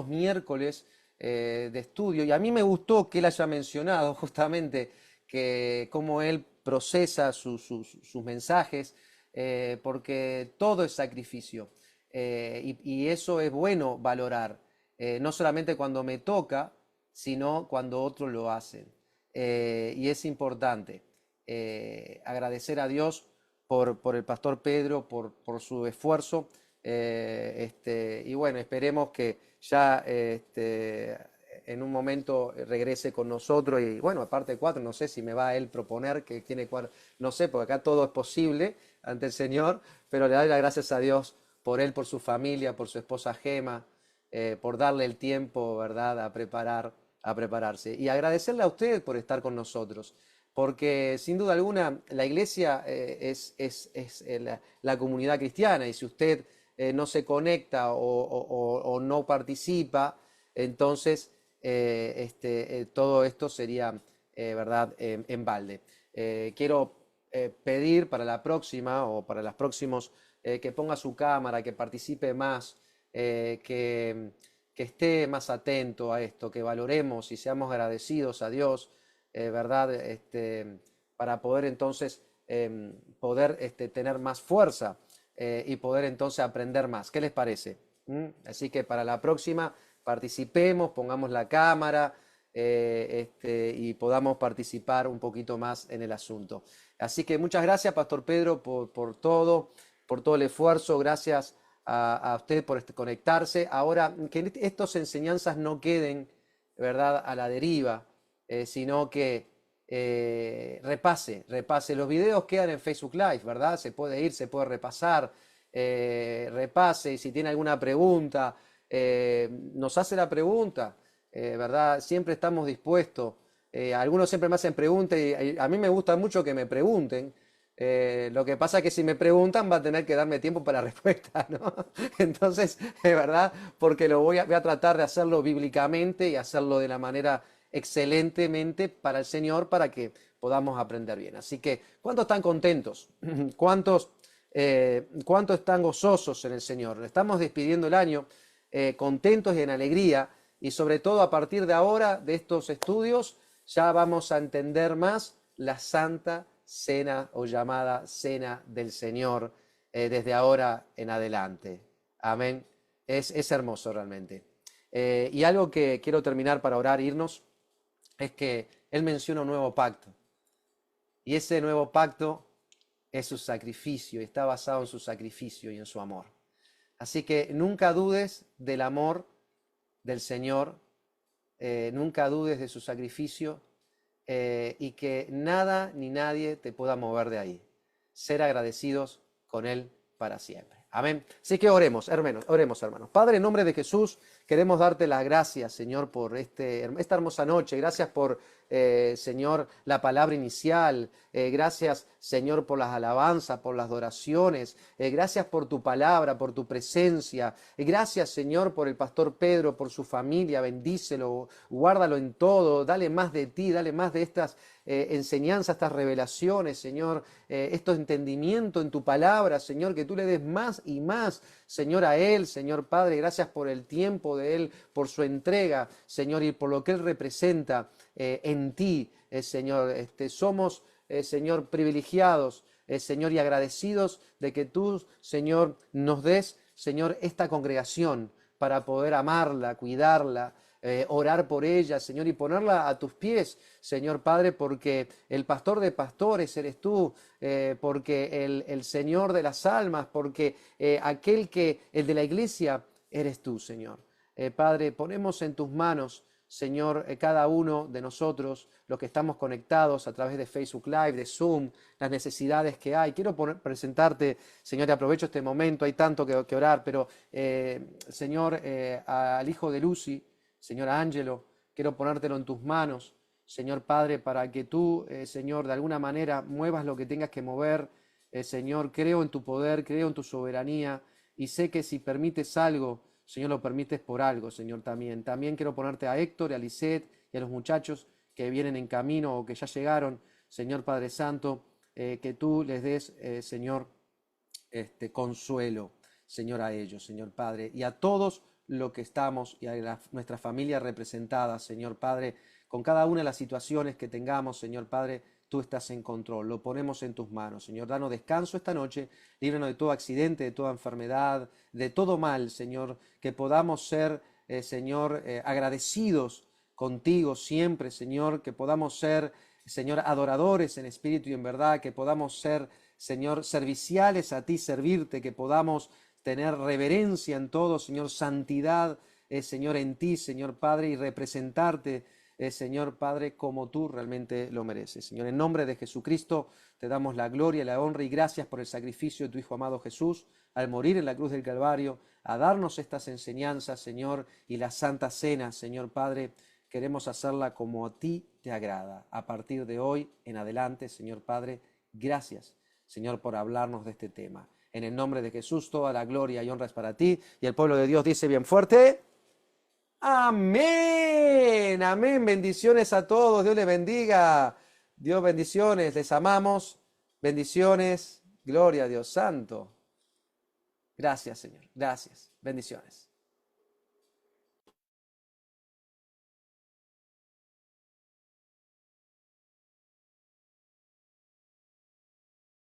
miércoles de estudio. Y a mí me gustó que él haya mencionado justamente que cómo él procesa sus mensajes, porque todo es sacrificio. Y eso es bueno valorar, no solamente cuando me toca, sino cuando otros lo hacen. Y es importante agradecer a Dios por el pastor Pedro, por su esfuerzo. Y bueno, esperemos que ya en un momento regrese con nosotros. Y bueno, aparte de 4, no sé si me va a él proponer que tiene 4, no sé, porque acá todo es posible ante el Señor, pero le doy las gracias a Dios por él, por su familia, por su esposa Gema, por darle el tiempo, ¿verdad?, a prepararse. Y agradecerle a usted por estar con nosotros, porque sin duda alguna la iglesia es la comunidad cristiana, y si usted no se conecta o no participa, entonces todo esto sería, ¿verdad?, en balde. Quiero pedir para la próxima o para los próximos que ponga su cámara, que participe más, que esté más atento a esto, que valoremos y seamos agradecidos a Dios, ¿verdad? Para poder entonces tener más fuerza y poder entonces aprender más. ¿Qué les parece? Así que para la próxima participemos, pongamos la cámara y podamos participar un poquito más en el asunto. Así que muchas gracias, Pastor Pedro, por todo el esfuerzo. Gracias a usted por conectarse. Ahora, que estas enseñanzas no queden, ¿verdad?, a la deriva, sino que repase. Los videos quedan en Facebook Live, ¿verdad? Se puede ir, se puede repasar. Repase, y si tiene alguna pregunta, nos hace la pregunta, ¿verdad? Siempre estamos dispuestos. Algunos siempre me hacen preguntas y a mí me gusta mucho que me pregunten. Lo que pasa es que si me preguntan va a tener que darme tiempo para la respuesta, ¿no? Entonces, es verdad, porque voy a tratar de hacerlo bíblicamente y hacerlo de la manera excelentemente para el Señor, para que podamos aprender bien. Así que, ¿cuántos están contentos? ¿Cuántos están gozosos en el Señor? Estamos despidiendo el año contentos y en alegría, y sobre todo a partir de ahora, de estos estudios, ya vamos a entender más la Santa Cena o llamada Cena del Señor desde ahora en adelante. Amén. Es hermoso realmente. Y algo que quiero terminar para orar, irnos, es que Él menciona un nuevo pacto. Y ese nuevo pacto es su sacrificio, está basado en su sacrificio y en su amor. Así que nunca dudes del amor del Señor, nunca dudes de su sacrificio, y que nada ni nadie te pueda mover de ahí. Ser agradecidos con Él para siempre. Amén. Así que oremos, hermanos. Padre, en nombre de Jesús, queremos darte las gracias, Señor, por esta hermosa noche. Gracias por, Señor, la palabra inicial. Gracias, Señor, por las alabanzas, por las adoraciones. Gracias por tu palabra, por tu presencia. Gracias, Señor, por el pastor Pedro, por su familia. Bendícelo, guárdalo en todo. Dale más de ti, dale más de estas enseñanzas, estas revelaciones, Señor, estos entendimientos en tu palabra, Señor, que tú le des más y más, Señor, a Él, Señor Padre. Gracias por el tiempo de Él, por su entrega, Señor, y por lo que Él representa en ti, Señor. Somos, Señor, privilegiados, Señor, y agradecidos de que tú, Señor, nos des, Señor, esta congregación para poder amarla, cuidarla, orar por ella, Señor, y ponerla a tus pies, Señor Padre, porque el pastor de pastores eres tú, porque el Señor de las almas, porque el de la iglesia eres tú, Señor. Padre, ponemos en tus manos, Señor, cada uno de nosotros, los que estamos conectados a través de Facebook Live, de Zoom, las necesidades que hay. Quiero presentarte, Señor, y aprovecho este momento, hay tanto que orar, pero, Señor, al hijo de Lucy, Señor Ángelo, quiero ponértelo en tus manos, Señor Padre, para que tú, Señor, de alguna manera muevas lo que tengas que mover. Señor, creo en tu poder, creo en tu soberanía, y sé que si permites algo, Señor, lo permites por algo, Señor, también. También quiero ponerte a Héctor, a Lisette y a los muchachos que vienen en camino o que ya llegaron, Señor Padre Santo, que tú les des, Señor, consuelo, Señor, a ellos, Señor Padre, y a todos los que estamos y a nuestra familia representada, Señor Padre, con cada una de las situaciones que tengamos, Señor Padre, tú estás en control, lo ponemos en tus manos, Señor. Danos descanso esta noche, líbranos de todo accidente, de toda enfermedad, de todo mal, Señor, que podamos ser, Señor, agradecidos contigo siempre, Señor, que podamos ser, Señor, adoradores en espíritu y en verdad, que podamos ser, Señor, serviciales a ti, servirte, que podamos tener reverencia en todo, Señor, santidad, Señor, en ti, Señor Padre, y representarte, Señor Padre, como tú realmente lo mereces. Señor, en nombre de Jesucristo te damos la gloria, la honra y gracias por el sacrificio de tu Hijo amado Jesús al morir en la cruz del Calvario, a darnos estas enseñanzas, Señor, y la Santa Cena, Señor Padre. Queremos hacerla como a ti te agrada. A partir de hoy en adelante, Señor Padre, gracias, Señor, por hablarnos de este tema. En el nombre de Jesús, toda la gloria y honra es para ti. Y el pueblo de Dios dice bien fuerte: amén, amén. Bendiciones a todos. Dios les bendiga. Dios, bendiciones. Les amamos. Bendiciones. Gloria a Dios Santo. Gracias, Señor. Gracias. Bendiciones.